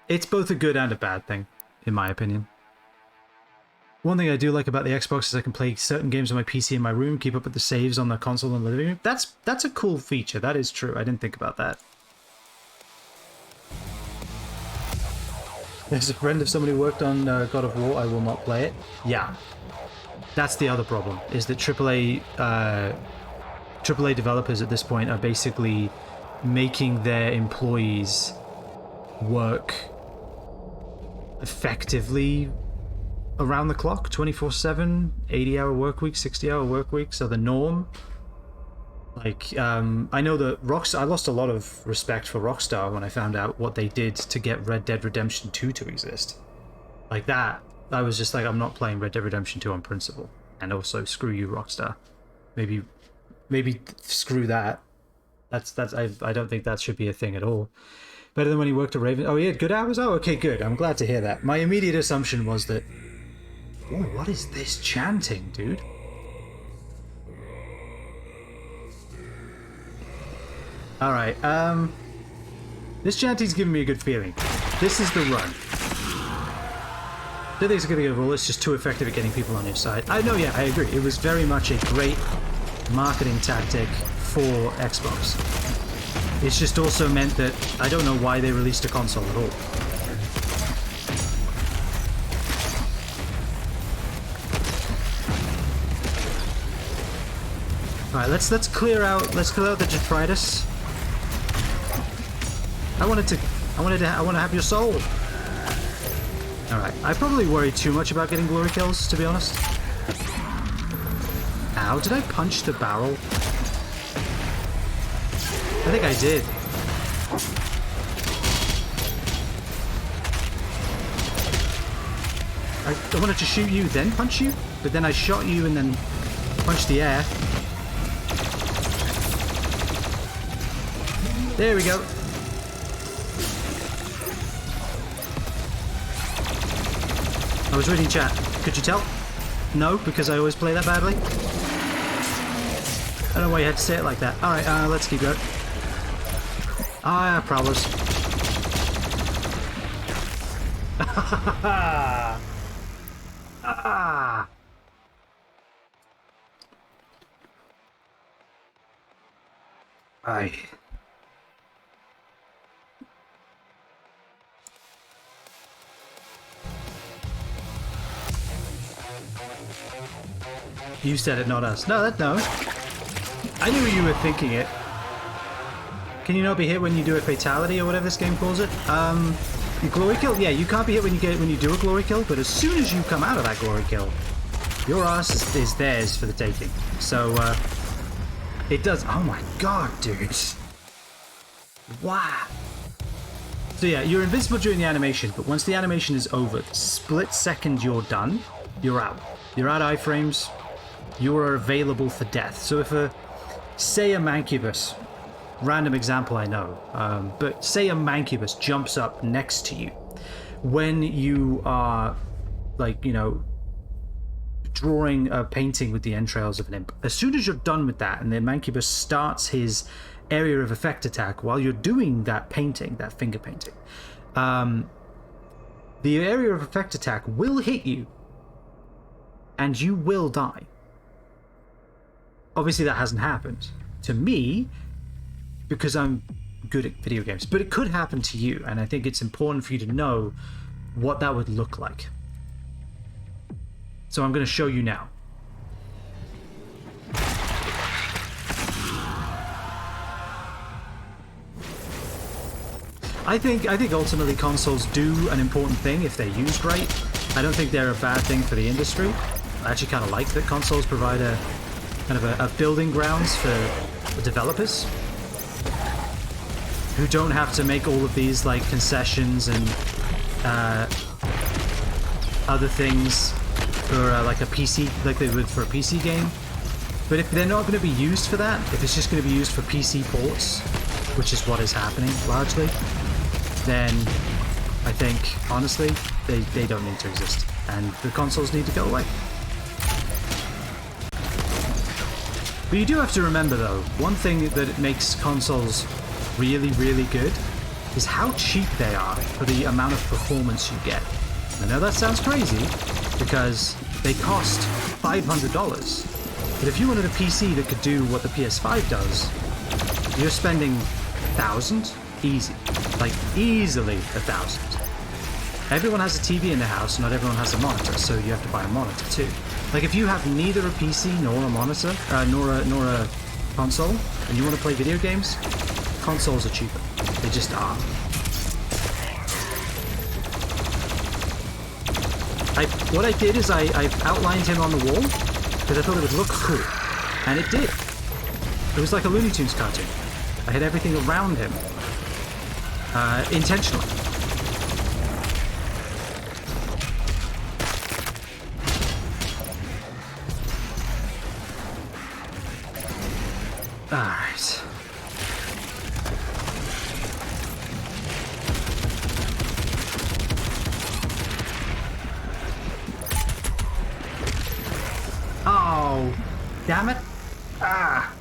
It's both a good and a bad thing, in my opinion. One thing I do like about the Xbox is I can play certain games on my PC in my room, keep up with the saves on the console in the living room. That's a cool feature. That is true. I didn't think about that. There's a friend of somebody who worked on God of War. I will not play it. Yeah. That's the other problem, is that AAA developers at this point are basically making their employees work effectively around the clock, 24/7, 80-hour work weeks, 60-hour work weeks are the norm. Like, I know that I lost a lot of respect for Rockstar when I found out what they did to get Red Dead Redemption 2 to exist. Like that. I was just like, I'm not playing Red Dead Redemption 2 on principle. And also, screw you, Rockstar. Maybe screw that. I don't think that should be a thing at all. Better than when he worked at Raven. Oh, he had good hours? Oh, okay, good. I'm glad to hear that. My immediate assumption was that... Oh, what is this chanting, dude? Alright, this chanting's giving me a good feeling. This is the run. I don't think it's going to get a rule, it's just too effective at getting people on your side. I agree. It was very much a great marketing tactic for Xbox. It's just also meant that I don't know why they released a console at all. All right, let's clear out the detritus. I want to have your soul. All right, I probably worry too much about getting glory kills, to be honest. Ow, did I punch the barrel? I think I did. I wanted to shoot you, then punch you, but then I shot you and then punched the air. There we go. I was reading chat. Could you tell? No, because I always play that badly. I don't know why you had to say it like that. Alright, let's keep going. Ah, prowlers. Ah! Aye. You said it, not us. No, no. I knew you were thinking it. Can you not be hit when you do a fatality or whatever this game calls it? The glory kill? Yeah, you can't be hit when you do a glory kill, but as soon as you come out of that glory kill, your ass is theirs for the taking. So, it does. Oh my god, dude. Wow. So yeah, you're invincible during the animation, but once the animation is over, the split second you're done, you're out. You're out iframes. You are available for death. So if say a Mancubus, random example I know, but say a Mancubus jumps up next to you when you are, like, you know, drawing a painting with the entrails of an imp. As soon as you're done with that and the Mancubus starts his area of effect attack while you're doing that painting, that finger painting, the area of effect attack will hit you and you will die. Obviously that hasn't happened to me because I'm good at video games, but it could happen to you, and I think it's important for you to know what that would look like. So I'm going to show you now. I think ultimately consoles do an important thing if they're used right. I don't think they're a bad thing for the industry. I actually kind of like that consoles provide a kind of a building grounds for the developers who don't have to make all of these like concessions and other things for like a PC, like they would for a PC game. But if they're not going to be used for that, if it's just going to be used for PC ports, which is what is happening largely, then I think honestly they don't need to exist and the consoles need to go away. But you do have to remember though, one thing that makes consoles really, really good is how cheap they are for the amount of performance you get. I know that sounds crazy because they cost $500, but if you wanted a PC that could do what the PS5 does, you're spending $1,000 easy, like easily $1,000. Everyone has a TV in their house, not everyone has a monitor, so you have to buy a monitor too. Like if you have neither a PC nor a monitor, nor a console, and you want to play video games, consoles are cheaper. They just are. What I did is I outlined him on the wall because I thought it would look cool, and it did. It was like a Looney Tunes cartoon. I had everything around him, intentionally. Alright. Oh, damn it. Ah.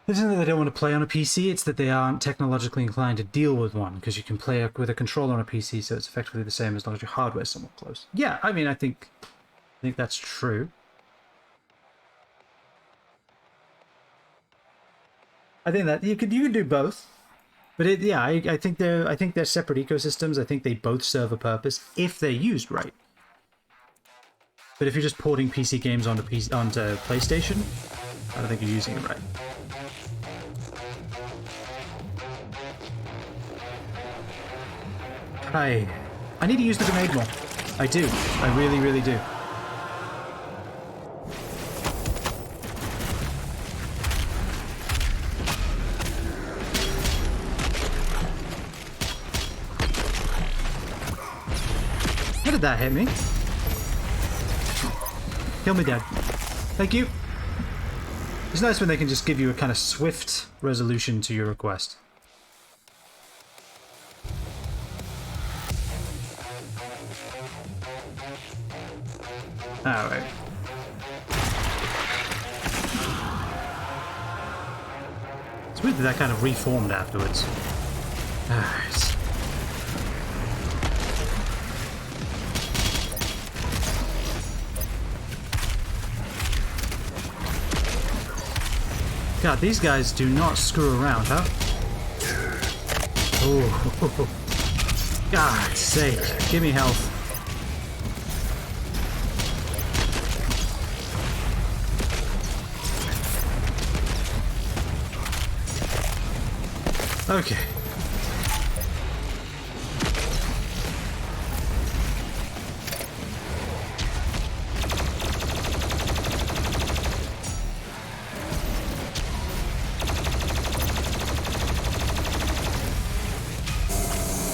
It isn't that they don't want to play on a PC, it's that they aren't technologically inclined to deal with one, because you can play with a controller on a PC, so it's effectively the same as long as your hardware's somewhat close. Yeah, I mean, I think that's true. I think that you could do both, but I think they're separate ecosystems. I think they both serve a purpose if they're used right. But if you're just porting PC games onto PlayStation, I don't think you're using it right. I need to use the grenade more. I do. I really, really do. How did that hit me? Kill me dead. Thank you. It's nice when they can just give you a kind of swift resolution to your request. Alright. It's weird that kind of reformed afterwards. Alright. God, these guys do not screw around, huh? Oh, God's sake. Give me health. Okay.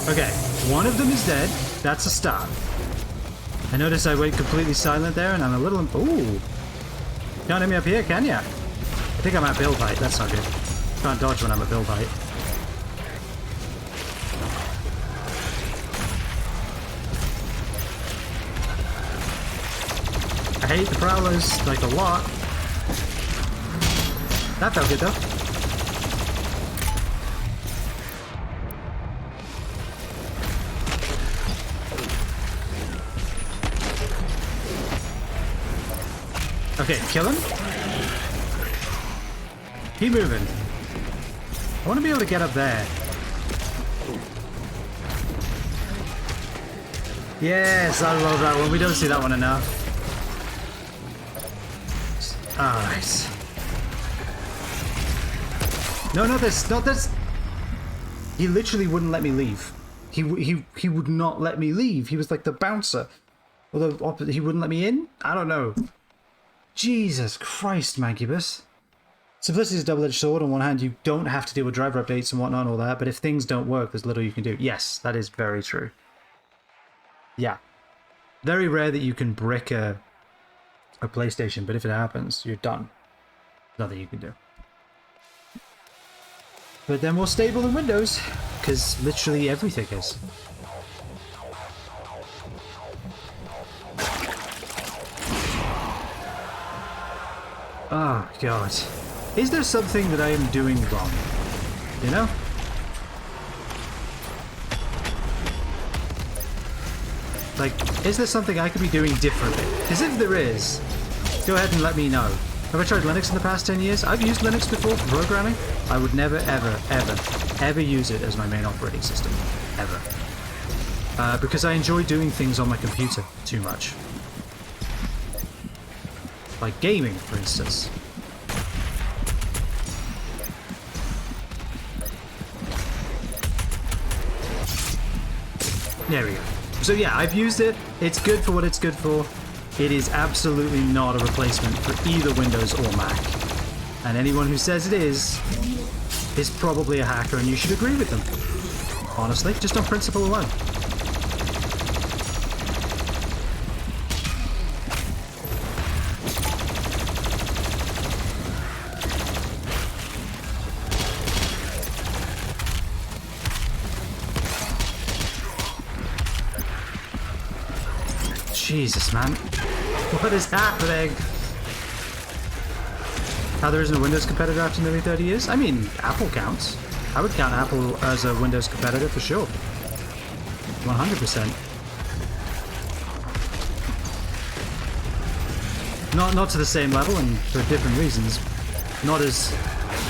Okay, one of them is dead. That's a start. I notice I went completely silent there, and I'm a little... Ooh! Can't hit me up here, can ya? I think I'm at build height. That's not good. Can't dodge when I'm at build height. I hate the prowlers, like, a lot. That felt good, though. Okay, kill him. Keep moving. I want to be able to get up there. Yes, I love that one. We don't see that one enough. Alright. No, not this. Not this. He literally wouldn't let me leave. He would not let me leave. He was like the bouncer. Although he wouldn't let me in? I don't know. Jesus Christ, Mancubus. Simplicity is a double-edged sword. On one hand, you don't have to deal with driver updates and whatnot and all that, but if things don't work, there's little you can do. Yes, that is very true. Yeah. Very rare that you can brick a PlayStation, but if it happens, you're done. Nothing you can do. But they're more stable than Windows, because literally everything is. Oh, God. Is there something that I am doing wrong? You know? Like, is there something I could be doing differently? Because if there is, go ahead and let me know. Have I tried Linux in the past 10 years? I've used Linux before for programming. I would never, ever, ever, ever use it as my main operating system. Ever. Because I enjoy doing things on my computer too much. Like gaming, for instance. There we go. So yeah, I've used it. It's good for what it's good for. It is absolutely not a replacement for either Windows or Mac. And anyone who says it is probably a hacker, and you should agree with them. Honestly, just on principle alone. Jesus, man. What is happening? How there isn't a Windows competitor after nearly 30 years? I mean, Apple counts. I would count Apple as a Windows competitor for sure. 100%. Not to the same level and for different reasons. Not as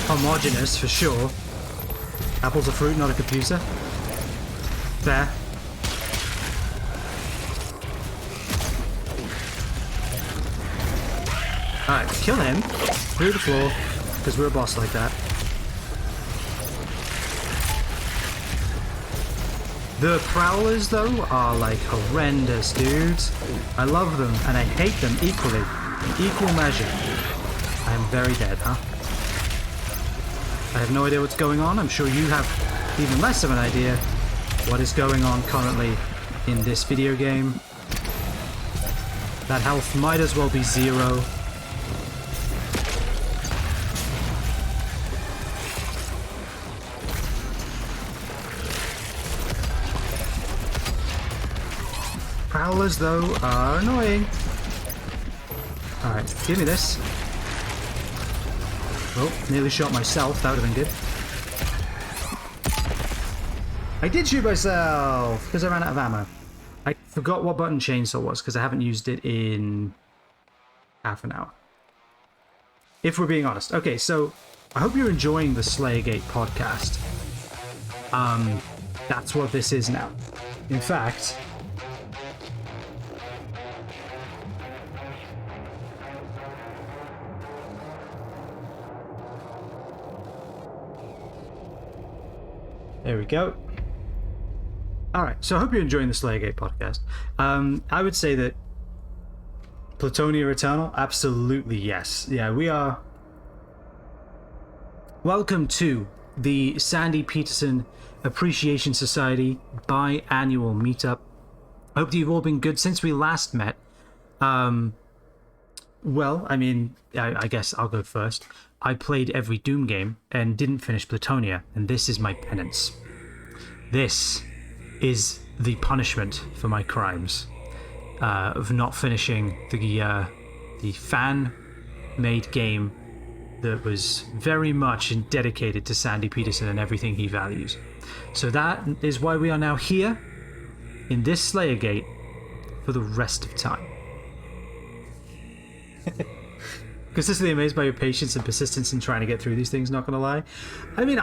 homogenous for sure. Apple's a fruit, not a computer. Fair. Alright, kill him. Through the floor. Because we're a boss like that. The Prowlers, though, are like horrendous, dudes. I love them, and I hate them equally. In equal measure. I am very dead, huh? I have no idea what's going on. I'm sure you have even less of an idea what is going on currently in this video game. That health might as well be 0. Prowlers, though, are annoying. Alright, give me this. Oh, nearly shot myself. That would have been good. I did shoot myself because I ran out of ammo. I forgot what button chainsaw was because I haven't used it in half an hour. If we're being honest. Okay, so I hope you're enjoying the Slayergate podcast. That's what this is now. In fact... There we go. Alright, so I hope you're enjoying the Slayergate podcast. I would say that Platonia Eternal, absolutely yes. Yeah, we are... Welcome to the Sandy Peterson Appreciation Society biannual meetup. I hope that you've all been good since we last met. Well, I mean, I guess I'll go first. I played every Doom game and didn't finish Platonia, and this is my penance. This is the punishment for my crimes of not finishing the fan-made game that was very much dedicated to Sandy Peterson and everything he values. So that is why we are now here in this Slayergate for the rest of time. Consistently amazed by your patience and persistence in trying to get through these things, not gonna lie. I mean,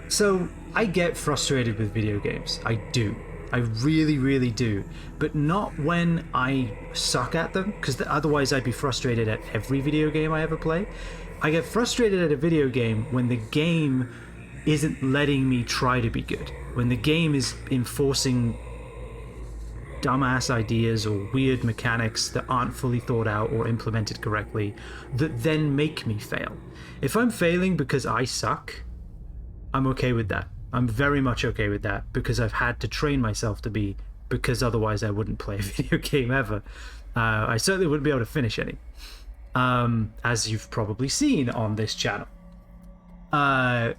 so I get frustrated with video games. I do. I really, really do. But not when I suck at them, because otherwise I'd be frustrated at every video game I ever play. I get frustrated at a video game when the game isn't letting me try to be good. When the game is enforcing dumbass ideas or weird mechanics that aren't fully thought out or implemented correctly that then make me fail. If I'm failing because I suck, I'm okay with that. I'm very much okay with that because I've had to train myself to be, because otherwise I wouldn't play a video game ever. I certainly wouldn't be able to finish any, as you've probably seen on this channel. But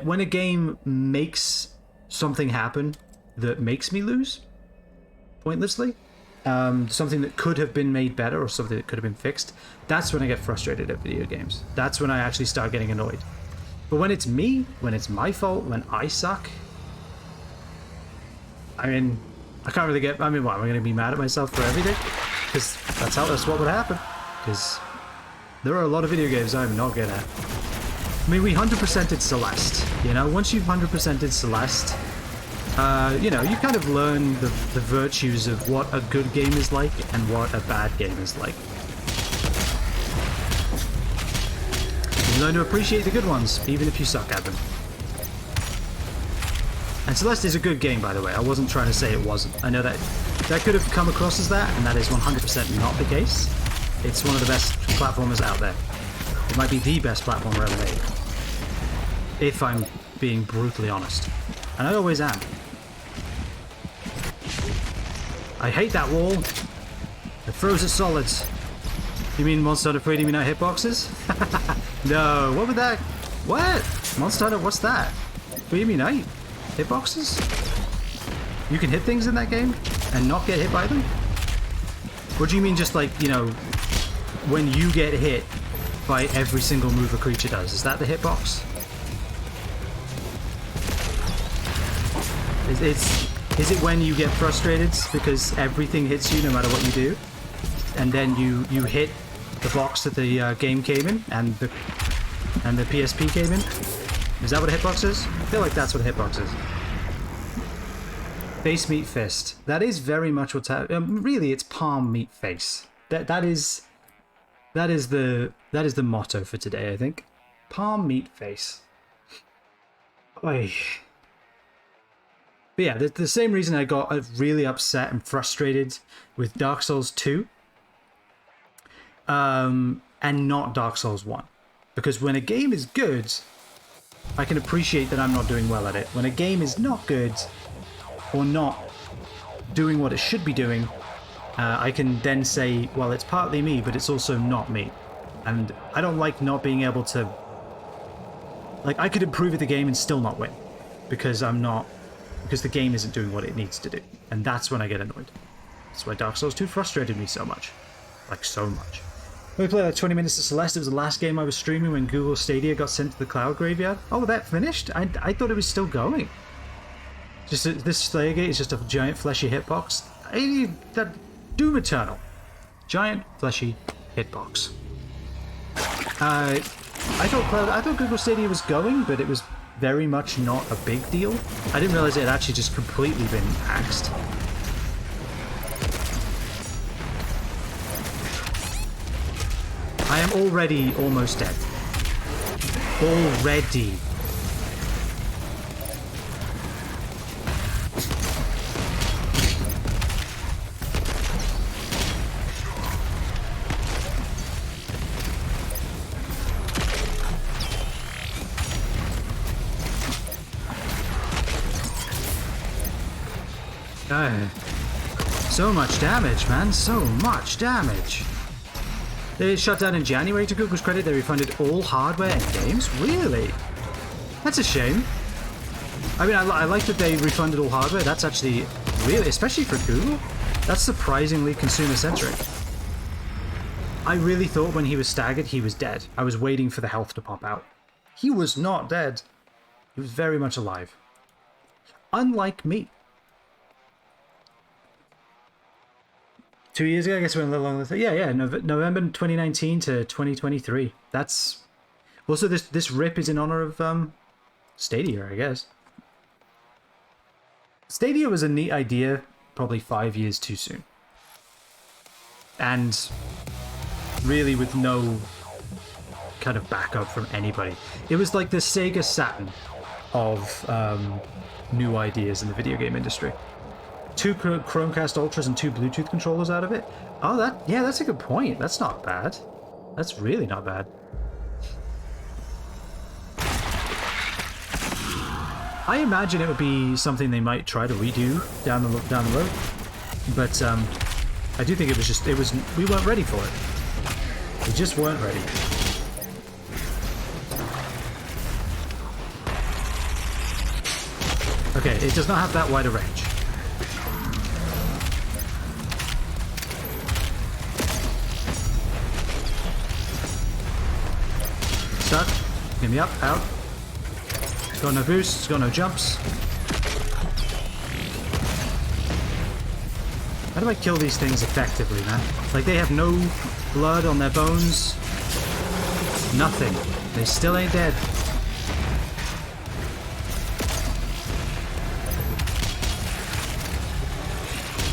when a game makes something happen that makes me lose pointlessly, something that could have been made better or something that could have been fixed, that's when I get frustrated at video games. That's when I actually start getting annoyed. But when it's me, when it's my fault, when I suck, I mean, I can't really get... I mean, what, am I going to be mad at myself for everything? Because that's what would happen. Because there are a lot of video games I'm not good at. I mean, we 100%ed Celeste, you know? Once you've 100%ed Celeste, you know, you kind of learn the virtues of what a good game is like and what a bad game is like. You learn to appreciate the good ones, even if you suck at them. And Celeste is a good game, by the way. I wasn't trying to say it wasn't. I know that could have come across as that, and that is 100% not the case. It's one of the best platformers out there. It might be the best platformer ever made. If I'm being brutally honest. And I always am. I hate that wall. It throws at solids. You mean Monster Hunter 3D not hitboxes? No, what would that... What? Monster Hunter, what's that? 3D Night? Hitboxes? You can hit things in that game and not get hit by them? What do you mean just like, you know, when you get hit by every single move a creature does? Is that the hitbox? Is it when you get frustrated because everything hits you no matter what you do? And then you hit the box that the game came in and the PSP came in? Is that what a hitbox is? I feel like that's what a hitbox is. Face meet fist. That is very much what's happening. Really, it's palm meet face. That is That is the motto for today, I think. Palm meat face. Oy. But yeah, the same reason I got really upset and frustrated with Dark Souls 2 and not Dark Souls 1. Because when a game is good, I can appreciate that I'm not doing well at it. When a game is not good or not doing what it should be doing, I can then say, well, it's partly me, but it's also not me. And I don't like not being able to... Like, I could improve at the game and still not win. Because the game isn't doing what it needs to do. And that's when I get annoyed. That's why Dark Souls 2 frustrated me so much. Like, so much. We played like 20 minutes of Celeste. It was the last game I was streaming when Google Stadia got sent to the cloud graveyard. Oh, that finished? I thought it was still going. Just this Slayergate is just a giant fleshy hitbox. That Doom Eternal. Giant fleshy hitbox. I thought Google Stadia was going, but it was very much not a big deal. I didn't realize it had actually just completely been axed. I am already almost dead. Already. So much damage, man. So much damage. They shut down in January. To Google's credit, they refunded all hardware and games? Really? That's a shame. I mean, I like that they refunded all hardware. That's actually really, especially for Google, that's surprisingly consumer-centric. I really thought when he was staggered, he was dead. I was waiting for the health to pop out. He was not dead. He was very much alive. Unlike me. 2 years ago, I guess we went a little longer. Yeah, November 2019 to 2023. That's also this rip is in honor of Stadia, I guess. Stadia was a neat idea, probably 5 years too soon, and really with no kind of backup from anybody. It was like the Sega Saturn of new ideas in the video game industry. 2 Chromecast Ultras and 2 Bluetooth controllers out of it. Oh, that's a good point. That's not bad. That's really not bad. I imagine it would be something they might try to redo down the road, but I do think we weren't ready for it. We just weren't ready. Okay, it does not have that wide a range. Stuck. Get me up, out. It's got no boosts, it's got no jumps. How do I kill these things effectively, man? Like, they have no blood on their bones. Nothing. They still ain't dead.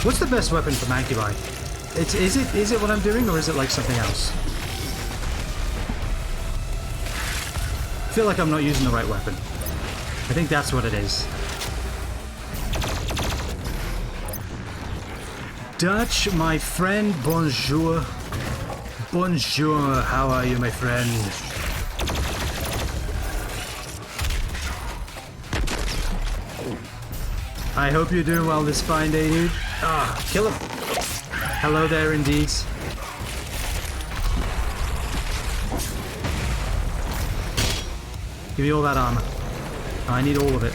What's the best weapon for Mancubi? Is it what I'm doing, or is it like something else? I feel like I'm not using the right weapon. I think that's what it is. Dutch, my friend, bonjour. Bonjour, how are you, my friend? I hope you're doing well this fine day, dude. Ah, kill him. Hello there, indeed. Give me all that armor. I need all of it.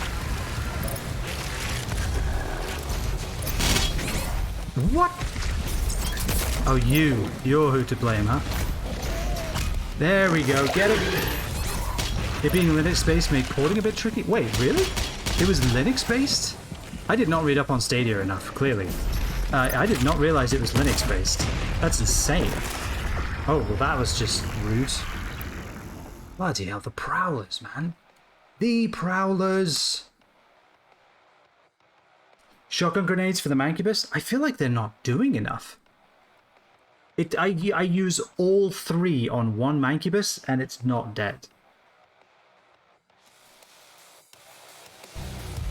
What? Oh, you're who to blame, huh? There we go, get it. It being Linux-based made porting a bit tricky. Wait, really? It was Linux-based? I did not read up on Stadia enough, clearly. I did not realize it was Linux-based. That's insane. Oh, well that was just rude. Bloody hell, the Prowlers, man. The Prowlers. Shotgun grenades for the Mancubus? I feel like they're not doing enough. I use all 3 on one Mancubus, and it's not dead.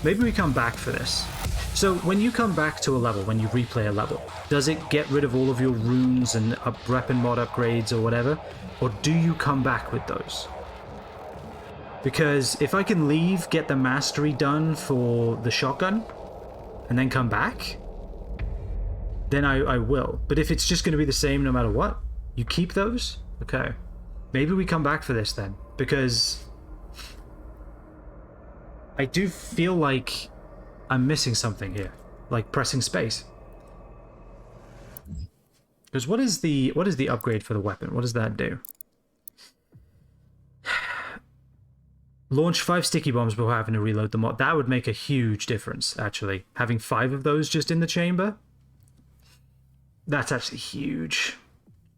Maybe we come back for this. So when you come back to a level, when you replay a level, does it get rid of all of your runes and weapon mod upgrades or whatever? Or do you come back with those? Because if I can leave, get the mastery done for the shotgun, and then come back, then I will. But if it's just going to be the same no matter what, you keep those? Okay. Maybe we come back for this then, because I do feel like I'm missing something here, like pressing space. Because what is the upgrade for the weapon? What does that do? Launch 5 sticky bombs before having to reload the mod. That would make a huge difference, actually. Having 5 of those just in the chamber. That's actually huge.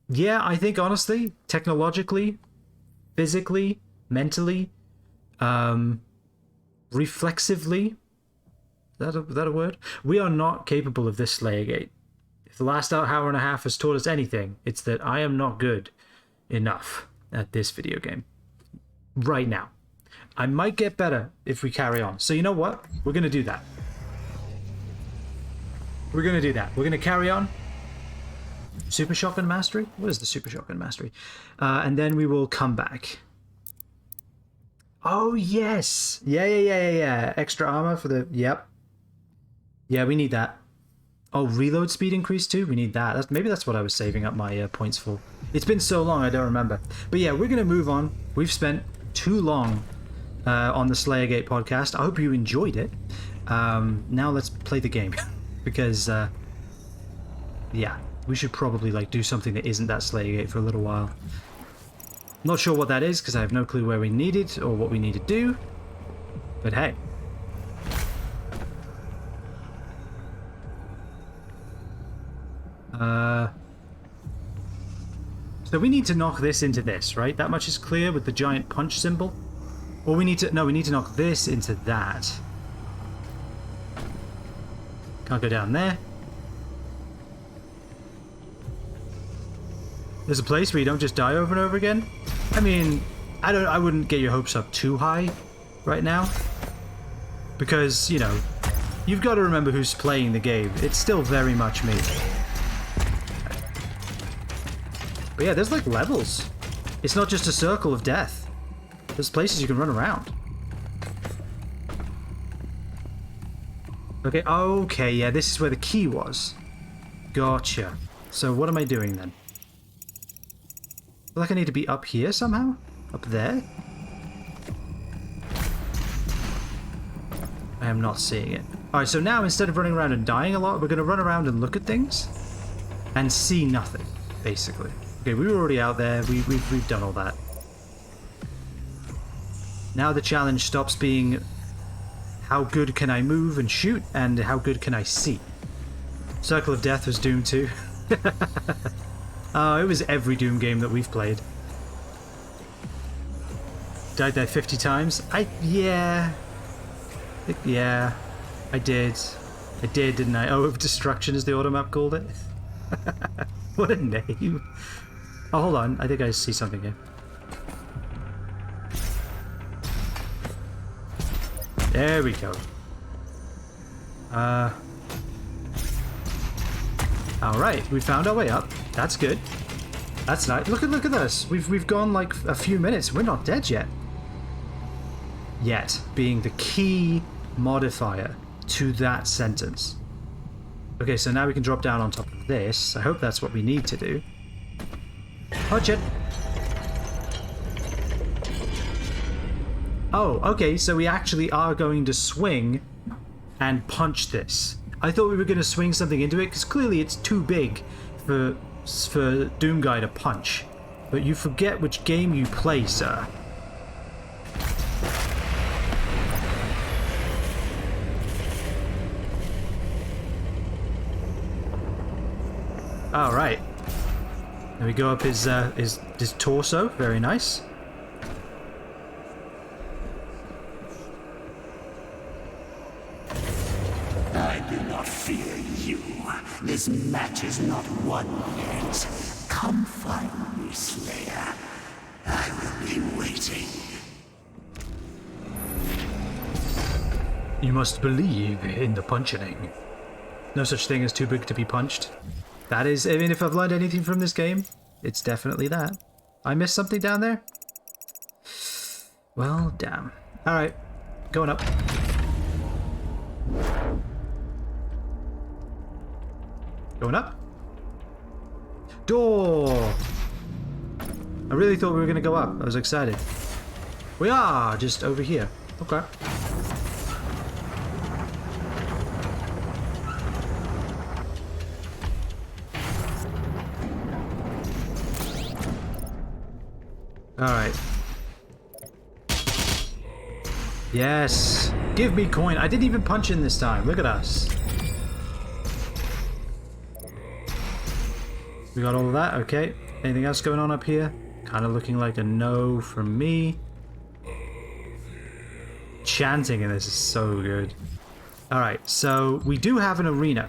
Yeah, I think, honestly, technologically, physically, mentally, reflexively, is that a word? We are not capable of this Slayergate. If the last hour and a half has taught us anything, it's that I am not good enough at this video game. Right now. I might get better if we carry on. So you know what? We're going to do that. We're going to do that. We're going to carry on. Super Shotgun Mastery? What is the Super Shotgun Mastery? And then we will come back. Oh, yes. Yeah. Extra armor for the... Yep. Yeah, we need that. Oh, reload speed increase too? We need that. Maybe that's what I was saving up my points for. It's been so long, I don't remember. But yeah, we're going to move on. We've spent too long on the Slayergate podcast. I hope you enjoyed it. Now let's play the game. Because, yeah, we should probably like do something that isn't that Slayergate for a little while. Not sure what that is, because I have no clue where we need it or what we need to do. But hey. So we need to knock this into this, right? That much is clear with the giant punch symbol. Or we need to... No, we need to knock this into that. Can't go down there. There's a place where you don't just die over and over again. I mean, I wouldn't get your hopes up too high right now. Because, you know, you've got to remember who's playing the game. It's still very much me. But yeah, there's like levels. It's not just a circle of death. There's places you can run around. Okay, yeah, this is where the key was. Gotcha. So what am I doing then? I feel like I need to be up here somehow? Up there? I am not seeing it. Alright, so now instead of running around and dying a lot, we're going to run around and look at things and see nothing, basically. Okay, we were already out there. We've done all that. Now the challenge stops being how good can I move and shoot and how good can I see. Circle of Death was Doom 2. Oh, it was every Doom game that we've played. Died there 50 times? Yeah, I did. I did, didn't I? Oh, Destruction as the automap called it. What a name. Oh, hold on. I think I see something here. There we go. Alright, we found our way up. That's good. That's nice. Look at this. We've gone like a few minutes. We're not dead yet. Yet being the key modifier to that sentence. Okay, so now we can drop down on top of this. I hope that's what we need to do. Punch it. Oh, okay, so we actually are going to swing and punch this. I thought we were going to swing something into it, because clearly it's too big for Doom Guy to punch. But you forget which game you play, sir. Alright. There we go up his torso. Very nice. I do not fear you. This match is not won yet. Come find me, Slayer. I will be waiting. You must believe in the punching. No such thing as too big to be punched. That is, I mean, if I've learned anything from this game, it's definitely that. I missed something down there? Well, damn. Alright, going up. Going up. Door! I really thought we were going to go up. I was excited. We are just over here. Okay. Alright. Yes! Give me coin! I didn't even punch in this time. Look at us. We got all of that. Okay. Anything else going on up here? Kind of looking like a no from me. Chanting in this is so good. Alright, so we do have an arena.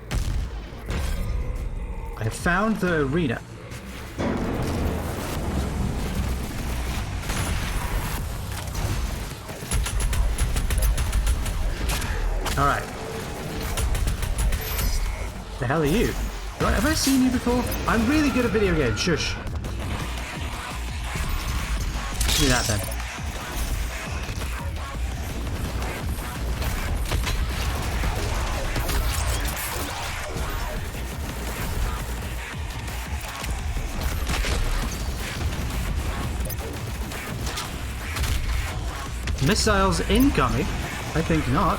I have found the arena. Alright. The hell are you? Have I seen you before? I'm really good at video games. Shush. Do that then. Missiles incoming? I think not.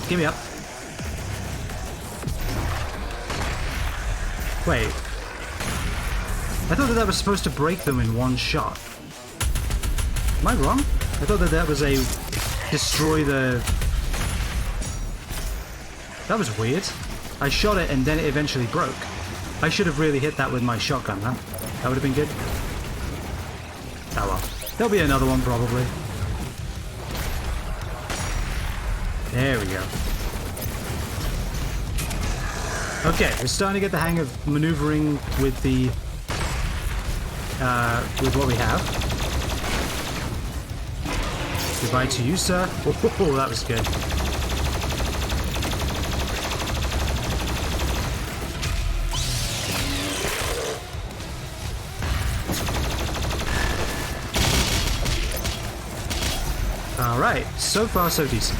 Give me up. Wait. I thought that was supposed to break them in one shot. Am I wrong? I thought that was a destroy the... That was weird. I shot it and then it eventually broke. I should have really hit that with my shotgun, huh? That would have been good. Oh well. There'll be another one probably. There we go. Okay, we're starting to get the hang of maneuvering with the with what we have. Goodbye to you, sir. Oh, that was good. All right, so far so decent.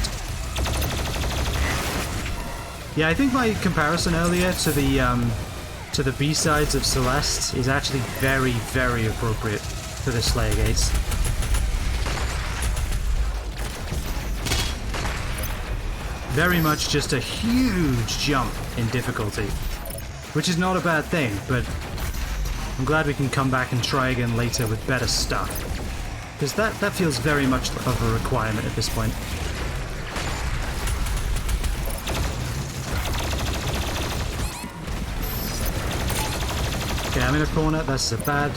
Yeah, I think my comparison earlier to the B-sides of Celeste is actually very, very appropriate for the Slayergates. Very much just a huge jump in difficulty, which is not a bad thing, but I'm glad we can come back and try again later with better stuff, because that feels very much of a requirement at this point. Okay, I'm in a corner. That's a bad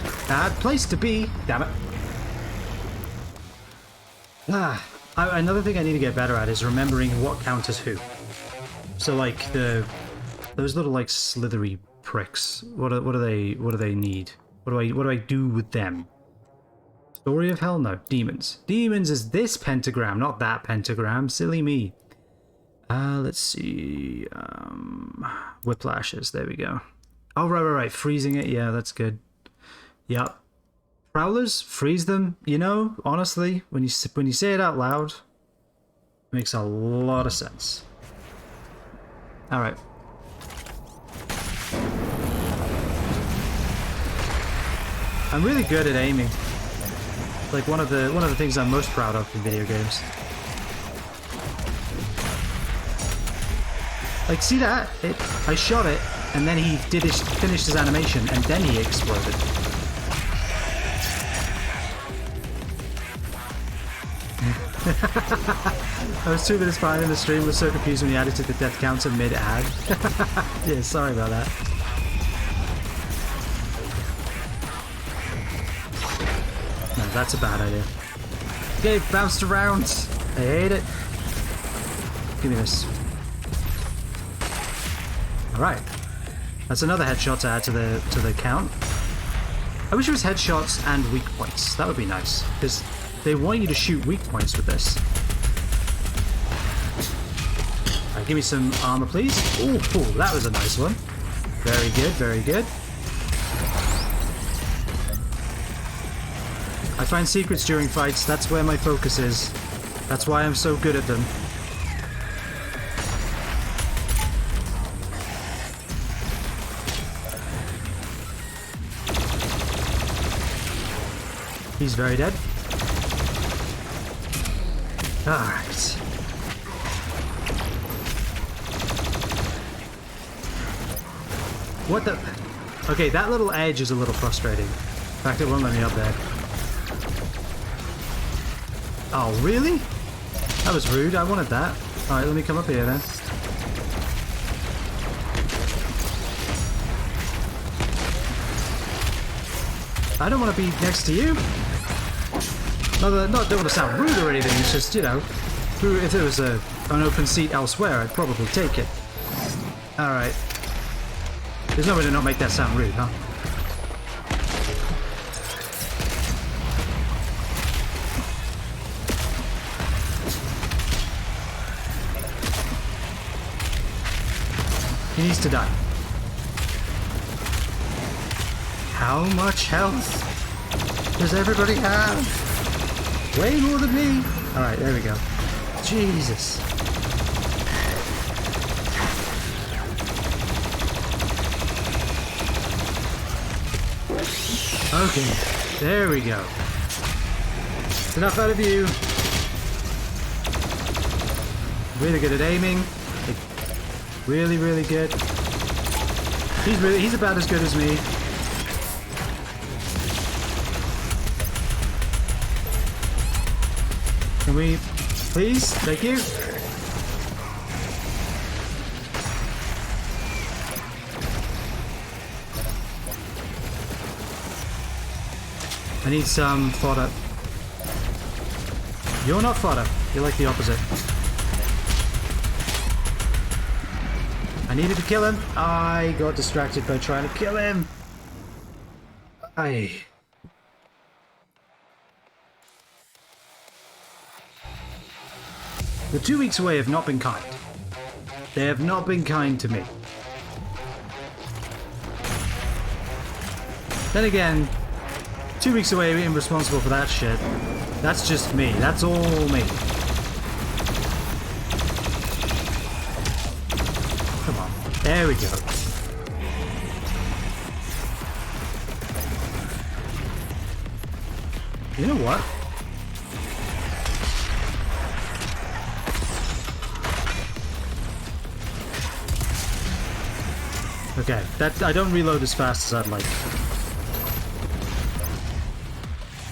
place to be. Damn it. Another thing I need to get better at is remembering what counts as who. So, like those little like slithery pricks. What do they need? What do I do with them? Story of hell? No, demons. Demons is this pentagram, not that pentagram. Silly me. Let's see. Whiplashes. There we go. Oh, right. Freezing it. Yeah, that's good. Yep. Prowlers, freeze them. You know, honestly, when you say it out loud, it makes a lot of sense. All right. I'm really good at aiming. Like one of the things I'm most proud of in video games. Like, see that? I shot it, and then he finished his animation, and then he exploded. I was 2 minutes behind in the stream, was so confused when he added to the death counter mid-ad. Yeah, sorry about that. that's a bad idea. Okay, bounced around. I hate it. Give me this. Alright. That's another headshot to add to the count. I wish it was headshots and weak points. That would be nice. Because they want you to shoot weak points with this. Alright, give me some armor, please. Ooh, that was a nice one. Very good, very good. I find secrets during fights. That's where my focus is. That's why I'm so good at them. He's very dead. Alright. What the... Okay, that little edge is a little frustrating. In fact, it won't let me up there. Oh, really? That was rude. I wanted that. Alright, let me come up here then. I don't want to be next to you. Don't want to sound rude or anything. It's just, you know, if there was an open seat elsewhere, I'd probably take it. Alright. There's no way to not make that sound rude, huh? He needs to die. How much health does everybody have? Way more than me. Alright, there we go. Jesus. Okay, there we go. Enough out of you. Really good at aiming. Really, really good. He's about as good as me. Can we please? Thank you. I need some fodder. You're not fodder. You're like the opposite. I needed to kill him. I got distracted by trying to kill him. The 2 weeks away have not been kind. They have not been kind to me. Then again, 2 weeks away being responsible for that shit. That's just me. That's all me. Come on. There we go. You know what? Okay, I don't reload as fast as I'd like.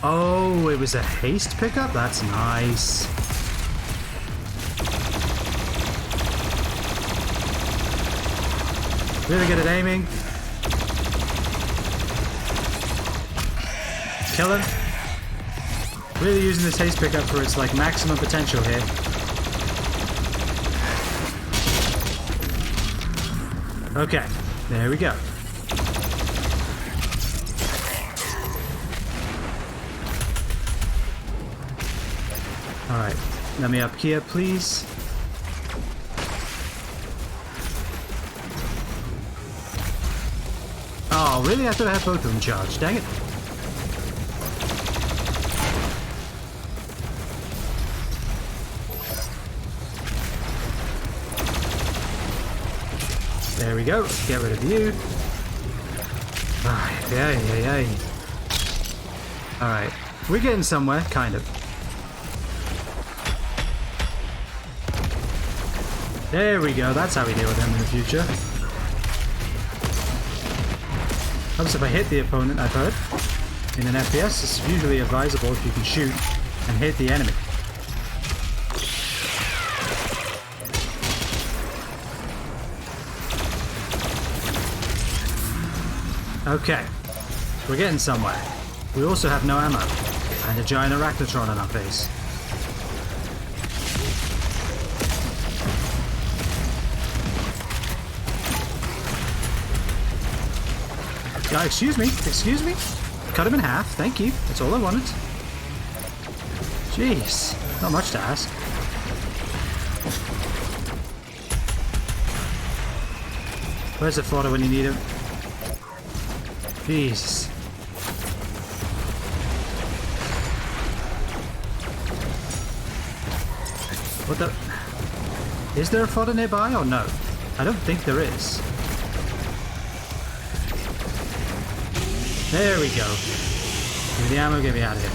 Oh, it was a haste pickup? That's nice. Really good at aiming. Kill him. Really using this haste pickup for its like maximum potential here. Okay, there we go. Alright, let me up here, please. Oh, really? I thought I had both of them charged. Dang it. There we go. Let's get rid of you. Alright. We're getting somewhere, kind of. There we go. That's how we deal with them in the future. Helps if I hit the opponent, I've heard. In an FPS, it's usually advisable if you can shoot and hit the enemy. Okay, we're getting somewhere. We also have no ammo. I And a giant arachnotron on our face. Excuse me, excuse me. Cut him in half, thank you. That's all I wanted. Jeez, not much to ask. Where's the fodder when you need him? Jesus. What the... Is there a fodder nearby or no? I don't think there is. There we go. Give me the ammo, get me out of here.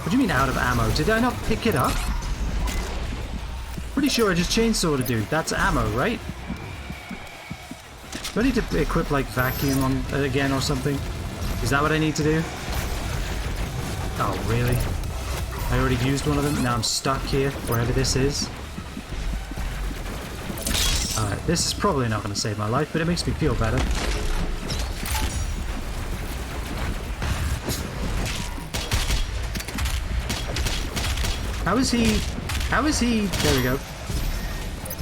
What do you mean out of ammo? Did I not pick it up? Pretty sure I just chainsawed a dude. That's ammo, right? Do I need to equip like vacuum on again or something? Is that what I need to do? Oh, really? I already used one of them. Now I'm stuck here, wherever this is. Alright, this is probably not going to save my life, but it makes me feel better. How is he... There we go.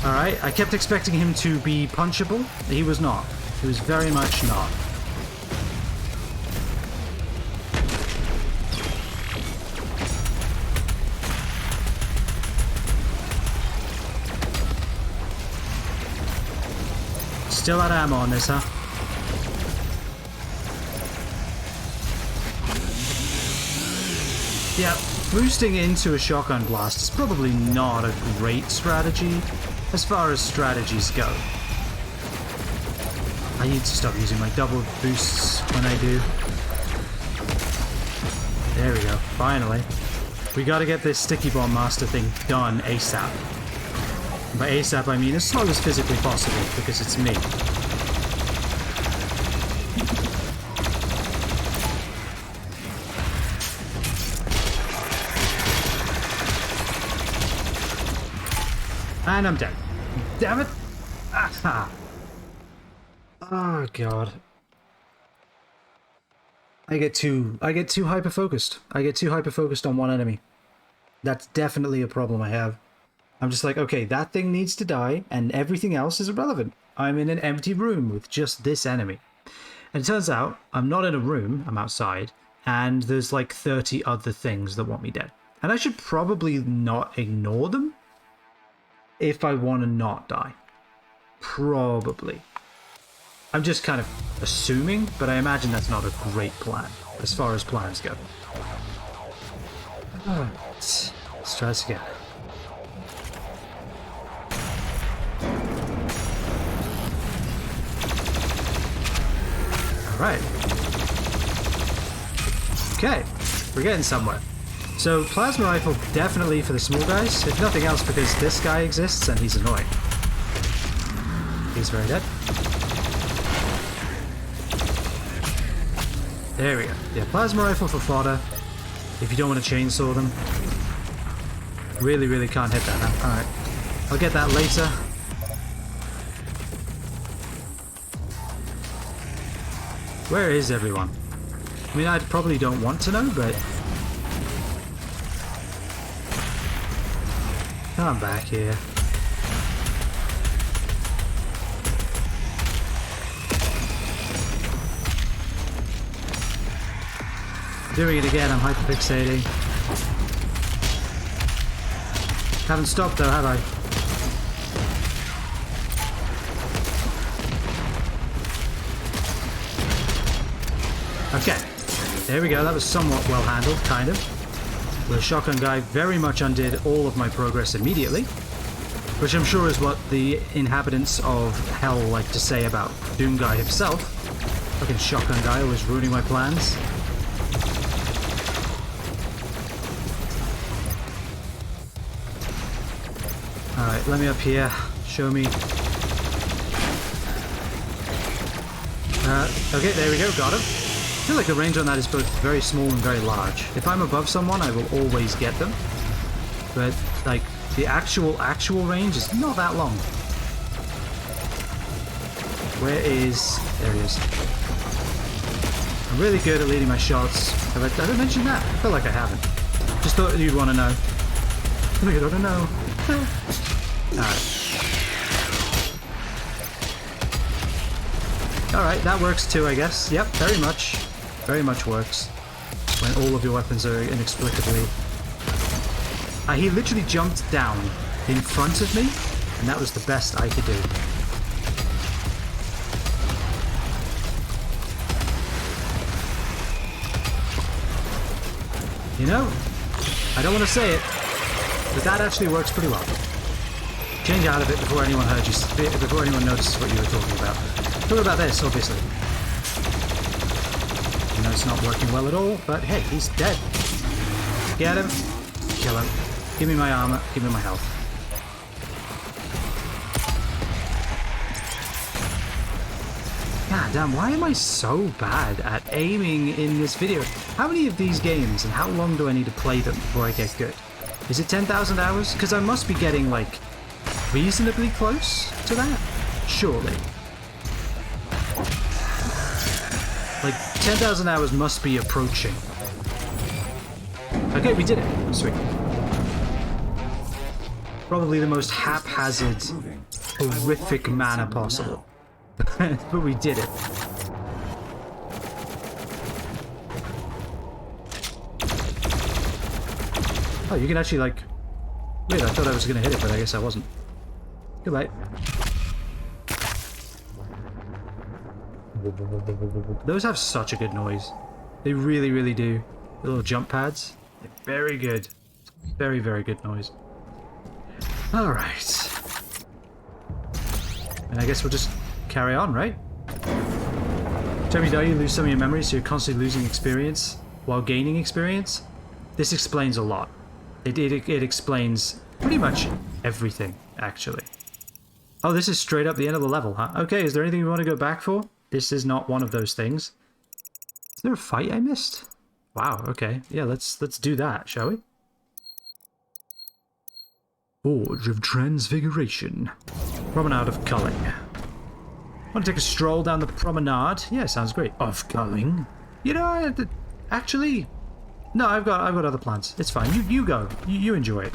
Alright, I kept expecting him to be punchable. He was not. He was very much not. Still out of ammo on this, huh? Yeah, boosting into a shotgun blast is probably not a great strategy as far as strategies go. I need to stop using my double boosts when I do. There we go, finally. We gotta get this sticky bomb master thing done ASAP. And by ASAP I mean as slow as physically possible, because it's me. And I'm dead. Damn it! Aha! Oh god. I get too hyper focused. I get too hyper focused on one enemy. That's definitely a problem I have. I'm just like, okay, that thing needs to die, and everything else is irrelevant. I'm in an empty room with just this enemy. And it turns out, I'm not in a room, I'm outside, and there's like 30 other things that want me dead. And I should probably not ignore them if I want to not die. Probably. I'm just kind of assuming, but I imagine that's not a great plan, as far as plans go. Alright, let's try this again. Alright. Okay, we're getting somewhere. So, plasma rifle definitely for the small guys, if nothing else because this guy exists and he's annoying. He's very dead. There we go. Yeah, plasma rifle for fodder, if you don't want to chainsaw them. Really, really can't hit that now. Alright. I'll get that later. Where is everyone? I mean, I probably don't want to know, but... Come back here. Doing it again, I'm hyperfixating. Haven't stopped though, have I? Okay, there we go, that was somewhat well handled, kind of. The shotgun guy very much undid all of my progress immediately, which I'm sure is what the inhabitants of Hell like to say about Doom Guy himself. Fucking shotgun guy always ruining my plans. Alright, let me up here. Show me. Okay, there we go, got him. I feel like the range on that is both very small and very large. If I'm above someone, I will always get them. But, like, the actual range is not that long. Where is... There he is. I'm really good at leading my shots. Have I mentioned that? I feel like I haven't. Just thought you'd want to know. I don't know. Alright, that works too, I guess. Yep, very much. Very much works. When all of your weapons are inexplicably... he literally jumped down in front of me, and that was the best I could do. You know, I don't want to say it, but that actually works pretty well. Change out of it before anyone heard you, before anyone notices what you were talking about. Talk about this, obviously. I know it's not working well at all, but hey, he's dead. Get him. Kill him. Give me my armor. Give me my health. God damn, why am I so bad at aiming in this video? How many of these games and how long do I need to play them before I get good? Is it 10,000 hours? Because I must be getting, like, reasonably close to that? Surely. Like, 10,000 hours must be approaching. Okay, we did it. Sweet. Probably the most haphazard, horrific manner possible. But we did it. Oh, you can actually, like... Wait, I thought I was going to hit it, but I guess I wasn't. Goodbye. Those have such a good noise. They really, really do. The little jump pads. They're very good. Very, very good noise. Alright. And I guess we'll just carry on, right? Every day you lose some of your memories, so you're constantly losing experience while gaining experience. This explains a lot. It explains pretty much everything, actually. Oh, this is straight up the end of the level, huh? Okay, is there anything we want to go back for? This is not one of those things. Is there a fight I missed? Wow, okay. Yeah, let's do that, shall we? Forge of Transfiguration. Promenade of Culling. Want to take a stroll down the promenade? Yeah, sounds great. Of Culling? You know, actually... No, I've got other plans. It's fine. You go. You enjoy it.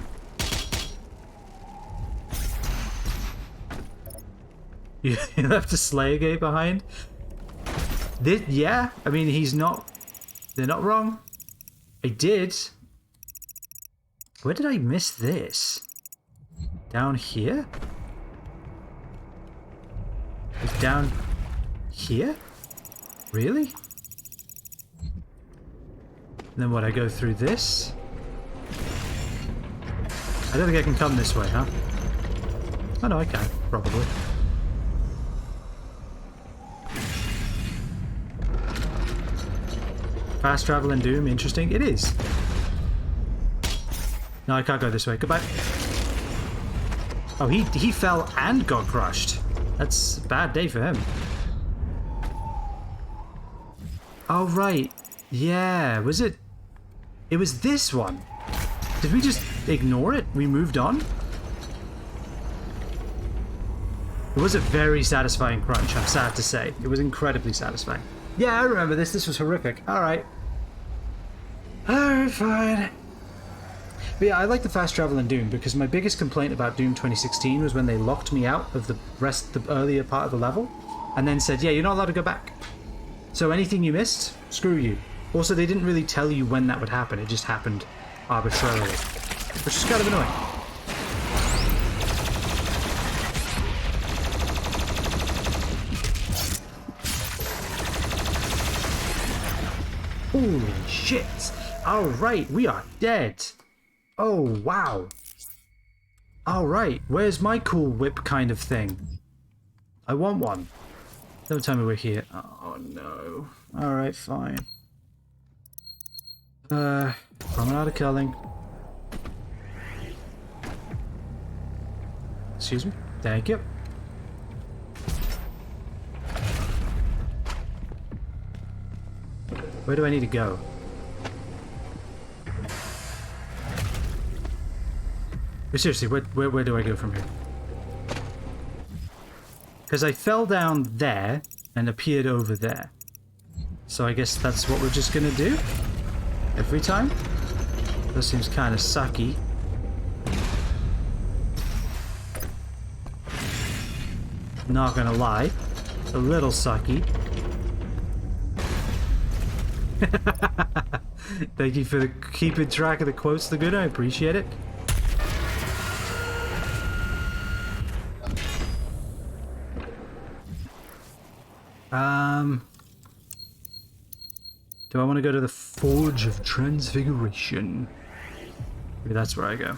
You left a Slayergate behind? Yeah, I mean, they're not wrong. I did. Where did I miss this? Down here? It's down here? Really? And then what, I go through this? I don't think I can come this way, huh? Oh no, I can, probably. Fast travel in Doom, interesting. It is. No, I can't go this way. Goodbye. Oh, he fell and got crushed. That's a bad day for him. Oh, right. Yeah, was it... It was this one. Did we just ignore it? We moved on? It was a very satisfying crunch, I'm sad to say. It was incredibly satisfying. Yeah, I remember this. This was horrific. Alright. Alright, fine. But yeah, I like the fast travel in Doom because my biggest complaint about Doom 2016 was when they locked me out of the earlier part of the level and then said, yeah, you're not allowed to go back. So anything you missed, screw you. Also, they didn't really tell you when that would happen. It just happened arbitrarily, which is kind of annoying. Holy shit! Alright, we are dead! Oh, wow. Alright, where's my cool whip kind of thing? I want one. Don't tell me we're here. Oh no. Alright, fine. Promenade of Culling. Excuse me? Thank you. Where do I need to go? But seriously, where do I go from here? Because I fell down there and appeared over there. So I guess that's what we're just gonna do every time. That seems kind of sucky. Not gonna lie, a little sucky. Thank you for keeping track of the quotes, the good. I appreciate it. Do I want to go to the Forge of Transfiguration? Maybe that's where I go.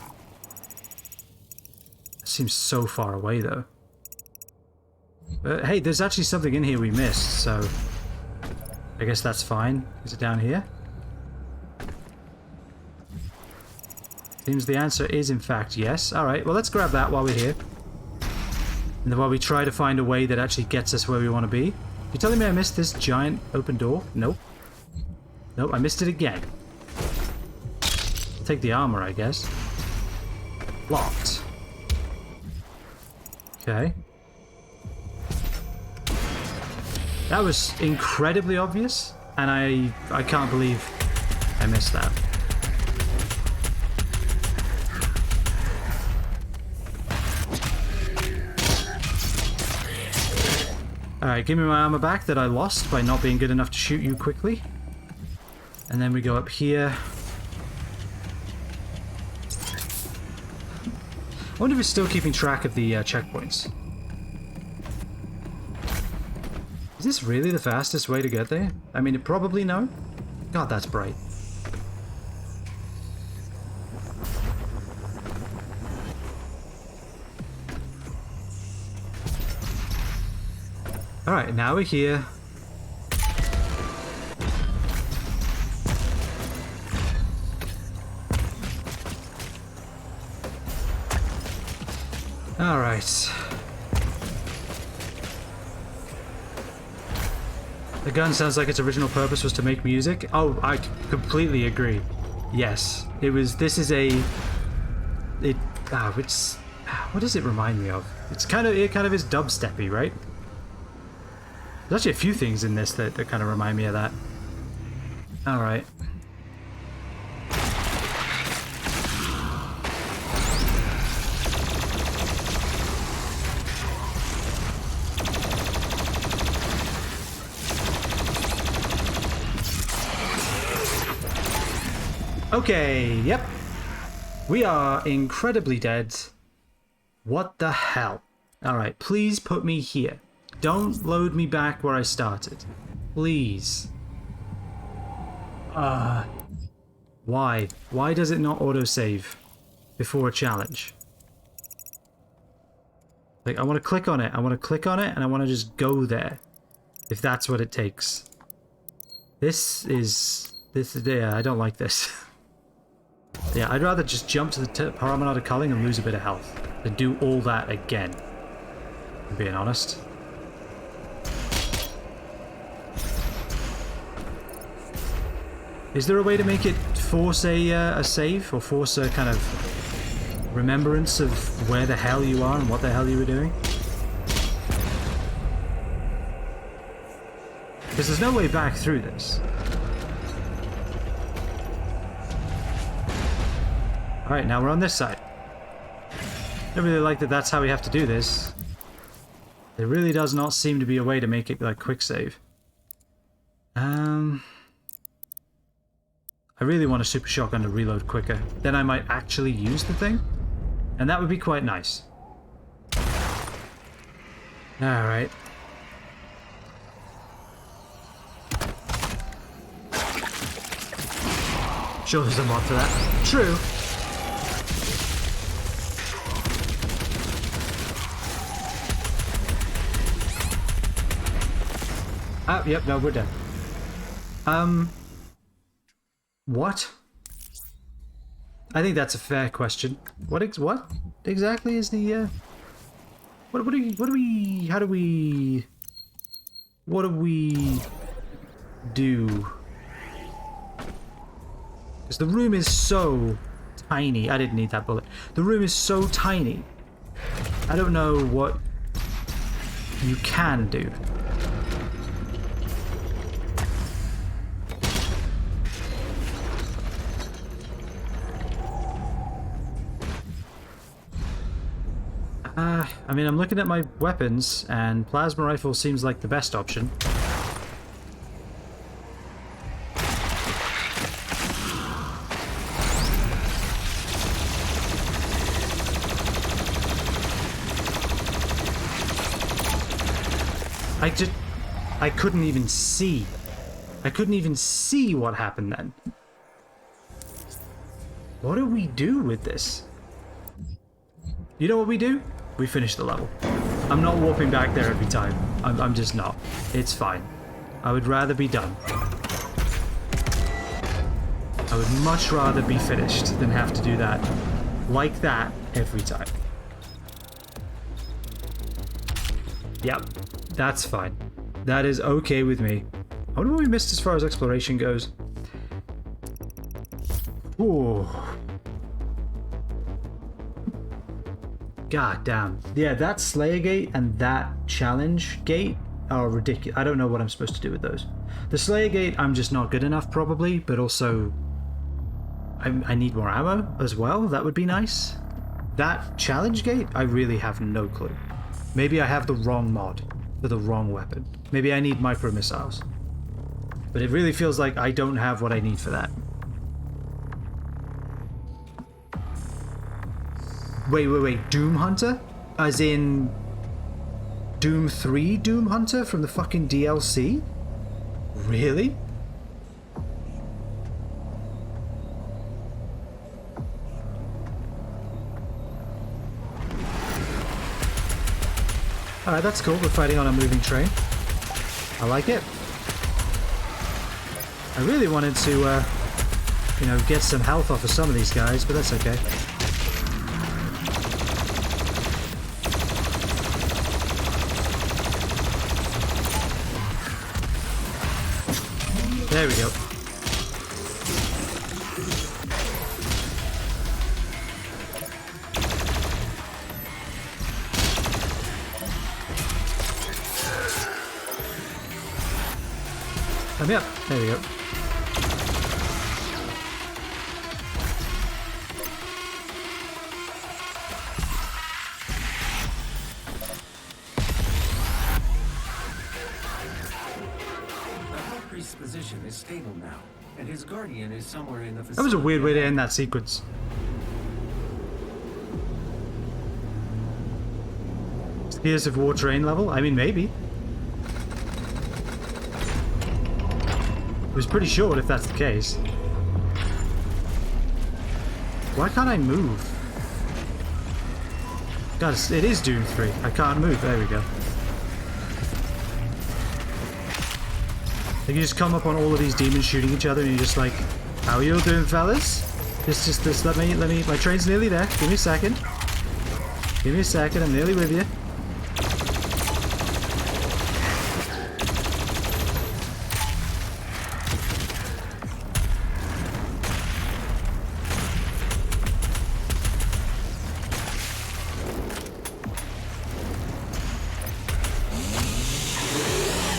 It seems so far away, though. But hey, there's actually something in here we missed, so I guess that's fine. Is it down here? Seems the answer is, in fact, yes. Alright, well, let's grab that while we're here. And then while we try to find a way that actually gets us where we want to be. You telling me I missed this giant open door? Nope. Nope, I missed it again. I'll take the armor, I guess. Locked. Okay. That was incredibly obvious, and I can't believe I missed that. Alright, give me my armor back that I lost by not being good enough to shoot you quickly. And then we go up here. I wonder if it's still keeping track of the checkpoints. Is this really the fastest way to get there? I mean, probably no. God, that's bright. Alright, now we're here. Alright. The gun sounds like its original purpose was to make music. Oh, I completely agree. Yes. It was, this is a... it's... What does it remind me of? It kind of is dubsteppy, right? There's actually a few things in this that kind of remind me of that. Alright. Okay, yep. We are incredibly dead. What the hell? Alright, please put me here. Don't load me back where I started. Please. Why? Why does it not autosave before a challenge? Like, I want to click on it. I want to click on it and I want to just go there. If that's what it takes. Yeah, I don't like this. Yeah, I'd rather just jump to the Promenade of Culling and lose a bit of health than do all that again. I'm being honest. Is there a way to make it force a save, or force a kind of remembrance of where the hell you are and what the hell you were doing? Because there's no way back through this. Alright, now we're on this side. I don't really like that that's how we have to do this. There really does not seem to be a way to make it like quick save. I really want a super shotgun to reload quicker. Then I might actually use the thing. And that would be quite nice. Alright. Sure there's a mod for that. True. Ah, yep, no, we're done. What? I think that's a fair question. What exactly is the, what do we do? Because the room is so tiny. I didn't need that bullet. The room is so tiny. I don't know what you can do. I mean, I'm looking at my weapons, and plasma rifle seems like the best option. I couldn't even see. I couldn't even see what happened then. What do we do with this? You know what we do? We finish the level. I'm not warping back there every time. I'm just not. It's fine. I would rather be done. I would much rather be finished than have to do that like that every time. Yep, that's fine. That is okay with me. I wonder what we missed as far as exploration goes. Ooh. God damn. Yeah, that Slayergate and that challenge gate are ridiculous. I don't know what I'm supposed to do with those. The Slayergate, I'm just not good enough probably, but also I need more ammo as well. That would be nice. That challenge gate, I really have no clue. Maybe I have the wrong mod for the wrong weapon. Maybe I need micro missiles. But it really feels like I don't have what I need for that. Wait. Doom Hunter? As in Doom 3 Doom Hunter from the fucking DLC? Really? Alright, that's cool. We're fighting on a moving train. I like it. I really wanted to, you know, get some health off of some of these guys, but that's okay. There we go. Yep, there we go. Priest's position is stable now, and his guardian is somewhere in the facility. That was a weird way to end that sequence. Gears of War train level? I mean, maybe. It was pretty short if that's the case. Why can't I move? God, it is Doom 3. I can't move. There we go. Like you just come up on all of these demons shooting each other and you're just like, how are you all doing, fellas? Just let me, my train's nearly there. Give me a second. Give me a second, I'm nearly with you.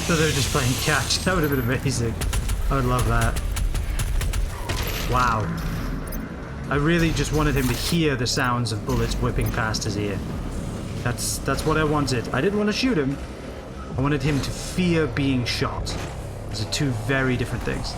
So they're just playing catch. That would have been amazing. I would love that. Wow. I really just wanted him to hear the sounds of bullets whipping past his ear. That's what I wanted. I didn't want to shoot him. I wanted him to fear being shot. Those are two very different things.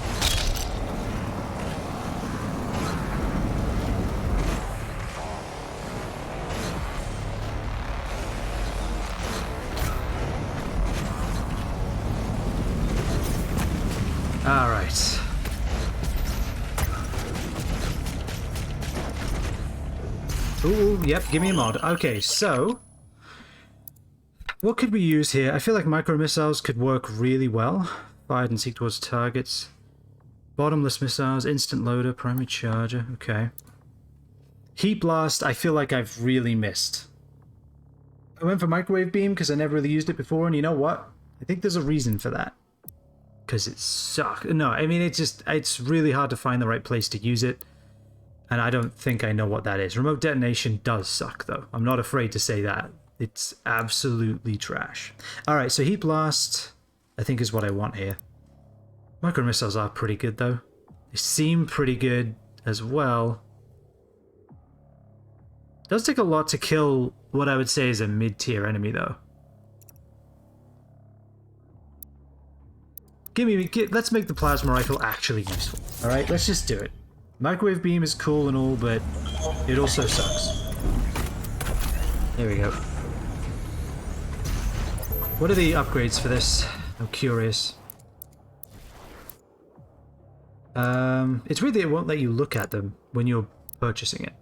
Alright. Ooh, yep, give me a mod. Okay, so what could we use here? I feel like micro missiles could work really well. Fired and seek towards targets. Bottomless missiles, instant loader, primary charger. Okay. Heat blast, I feel like I've really missed. I went for microwave beam because I never really used it before, and you know what? I think there's a reason for that. Because it sucks. No, I mean, it's really hard to find the right place to use it. And I don't think I know what that is. Remote detonation does suck, though. I'm not afraid to say that. It's absolutely trash. Alright, so heat blast, I think is what I want here. Micro missiles are pretty good, though. They seem pretty good as well. It does take a lot to kill what I would say is a mid-tier enemy, though. Let's make the plasma rifle actually useful. Alright, let's just do it. Microwave beam is cool and all, but it also sucks. There we go. What are the upgrades for this? I'm curious. It's weird that it won't let you look at them when you're purchasing it.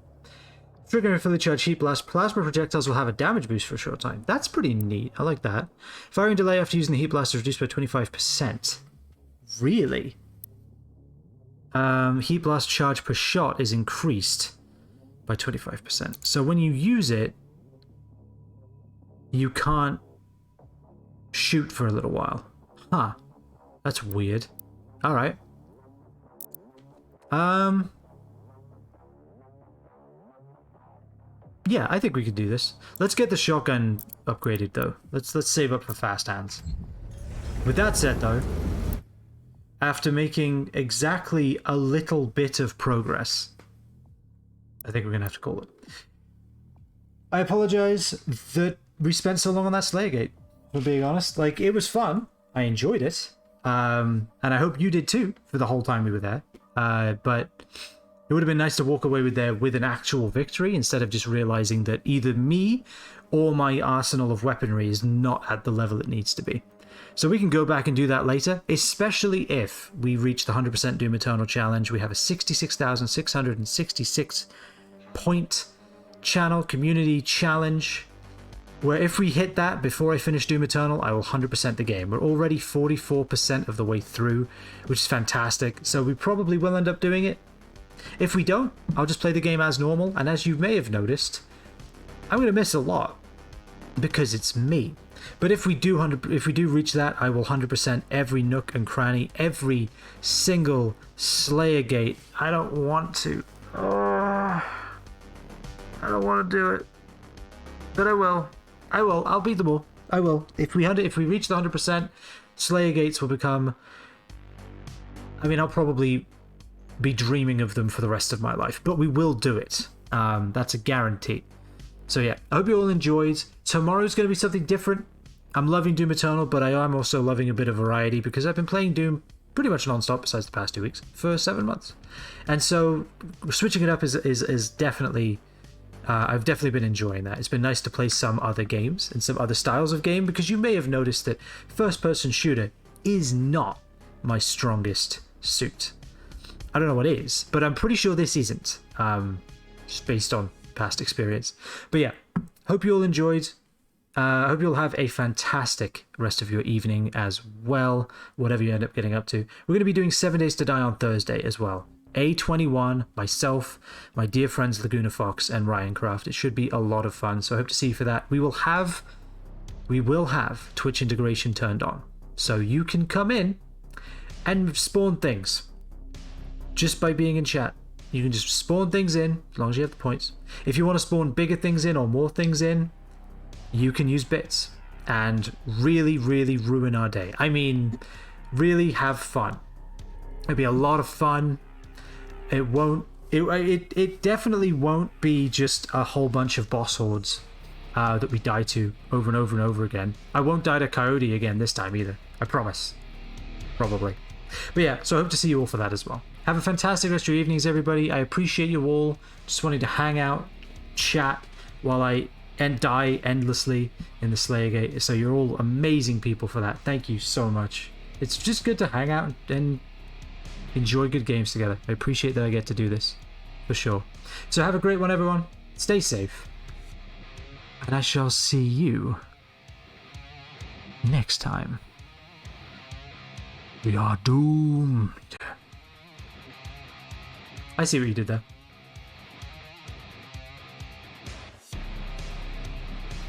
Triggering a fully charged heat blast, plasma projectiles will have a damage boost for a short time. That's pretty neat. I like that. Firing delay after using the heat blast is reduced by 25%. Really? Heat blast charge per shot is increased by 25%. So when you use it, you can't shoot for a little while. Huh. That's weird. Alright. Yeah, I think we could do this. Let's get the shotgun upgraded though. Let's save up for fast hands. With that said though, after making exactly a little bit of progress, I think we're gonna have to call it. I apologize that we spent so long on that Slayergate, for being honest. Like, it was fun. I enjoyed it. And I hope you did too for the whole time we were there. But it would have been nice to walk away with an actual victory instead of just realizing that either me or my arsenal of weaponry is not at the level it needs to be. So we can go back and do that later, especially if we reach the 100% Doom Eternal challenge. We have a 66,666 point channel community challenge, where if we hit that before I finish Doom Eternal, I will 100% the game. We're already 44% of the way through, which is fantastic, so we probably will end up doing it. If we don't, I'll just play the game as normal, and as you may have noticed, I'm going to miss a lot, because it's me. But if we do reach that, I will 100% every nook and cranny, every single Slayergate. I don't want to. Oh, I don't want to do it. But I will. I'll beat them all. I will. If we reach the 100%, Slayergates will become... I mean, I'll probably be dreaming of them for the rest of my life. But we will do it. That's a guarantee. So yeah, I hope you all enjoyed. Tomorrow's going to be something different. I'm loving Doom Eternal, but I am also loving a bit of variety because I've been playing Doom pretty much non-stop besides the past 2 weeks for 7 months. And so switching it up is definitely... I've definitely been enjoying that. It's been nice to play some other games and some other styles of game, because you may have noticed that first-person shooter is not my strongest suit. I don't know what is, but I'm pretty sure this isn't, just based on past experience. But yeah, hope you all enjoyed. I hope you'll have a fantastic rest of your evening as well, whatever you end up getting up to. We're going to be doing 7 Days to Die on Thursday as well. A21, myself, my dear friends Laguna Fox and Ryan Craft. It should be a lot of fun, so I hope to see you for that. We will have Twitch integration turned on, so you can come in and spawn things just by being in chat. You can just spawn things in as long as you have the points. If you want to spawn bigger things in or more things in, you can use bits and really, really ruin our day. I mean, really have fun. It'll be a lot of fun. It definitely won't be just a whole bunch of boss hordes that we die to over and over and over again. I won't die to Coyote again this time either. I promise. Probably. But yeah, so I hope to see you all for that as well. Have a fantastic rest of your evenings, everybody. I appreciate you all just wanting to hang out, chat, while I die endlessly in the Slayergate. So you're all amazing people for that. Thank you so much. It's just good to hang out and enjoy good games together. I appreciate that I get to do this, for sure. So have a great one, everyone. Stay safe. And I shall see you next time. We are doomed. I see what you did there.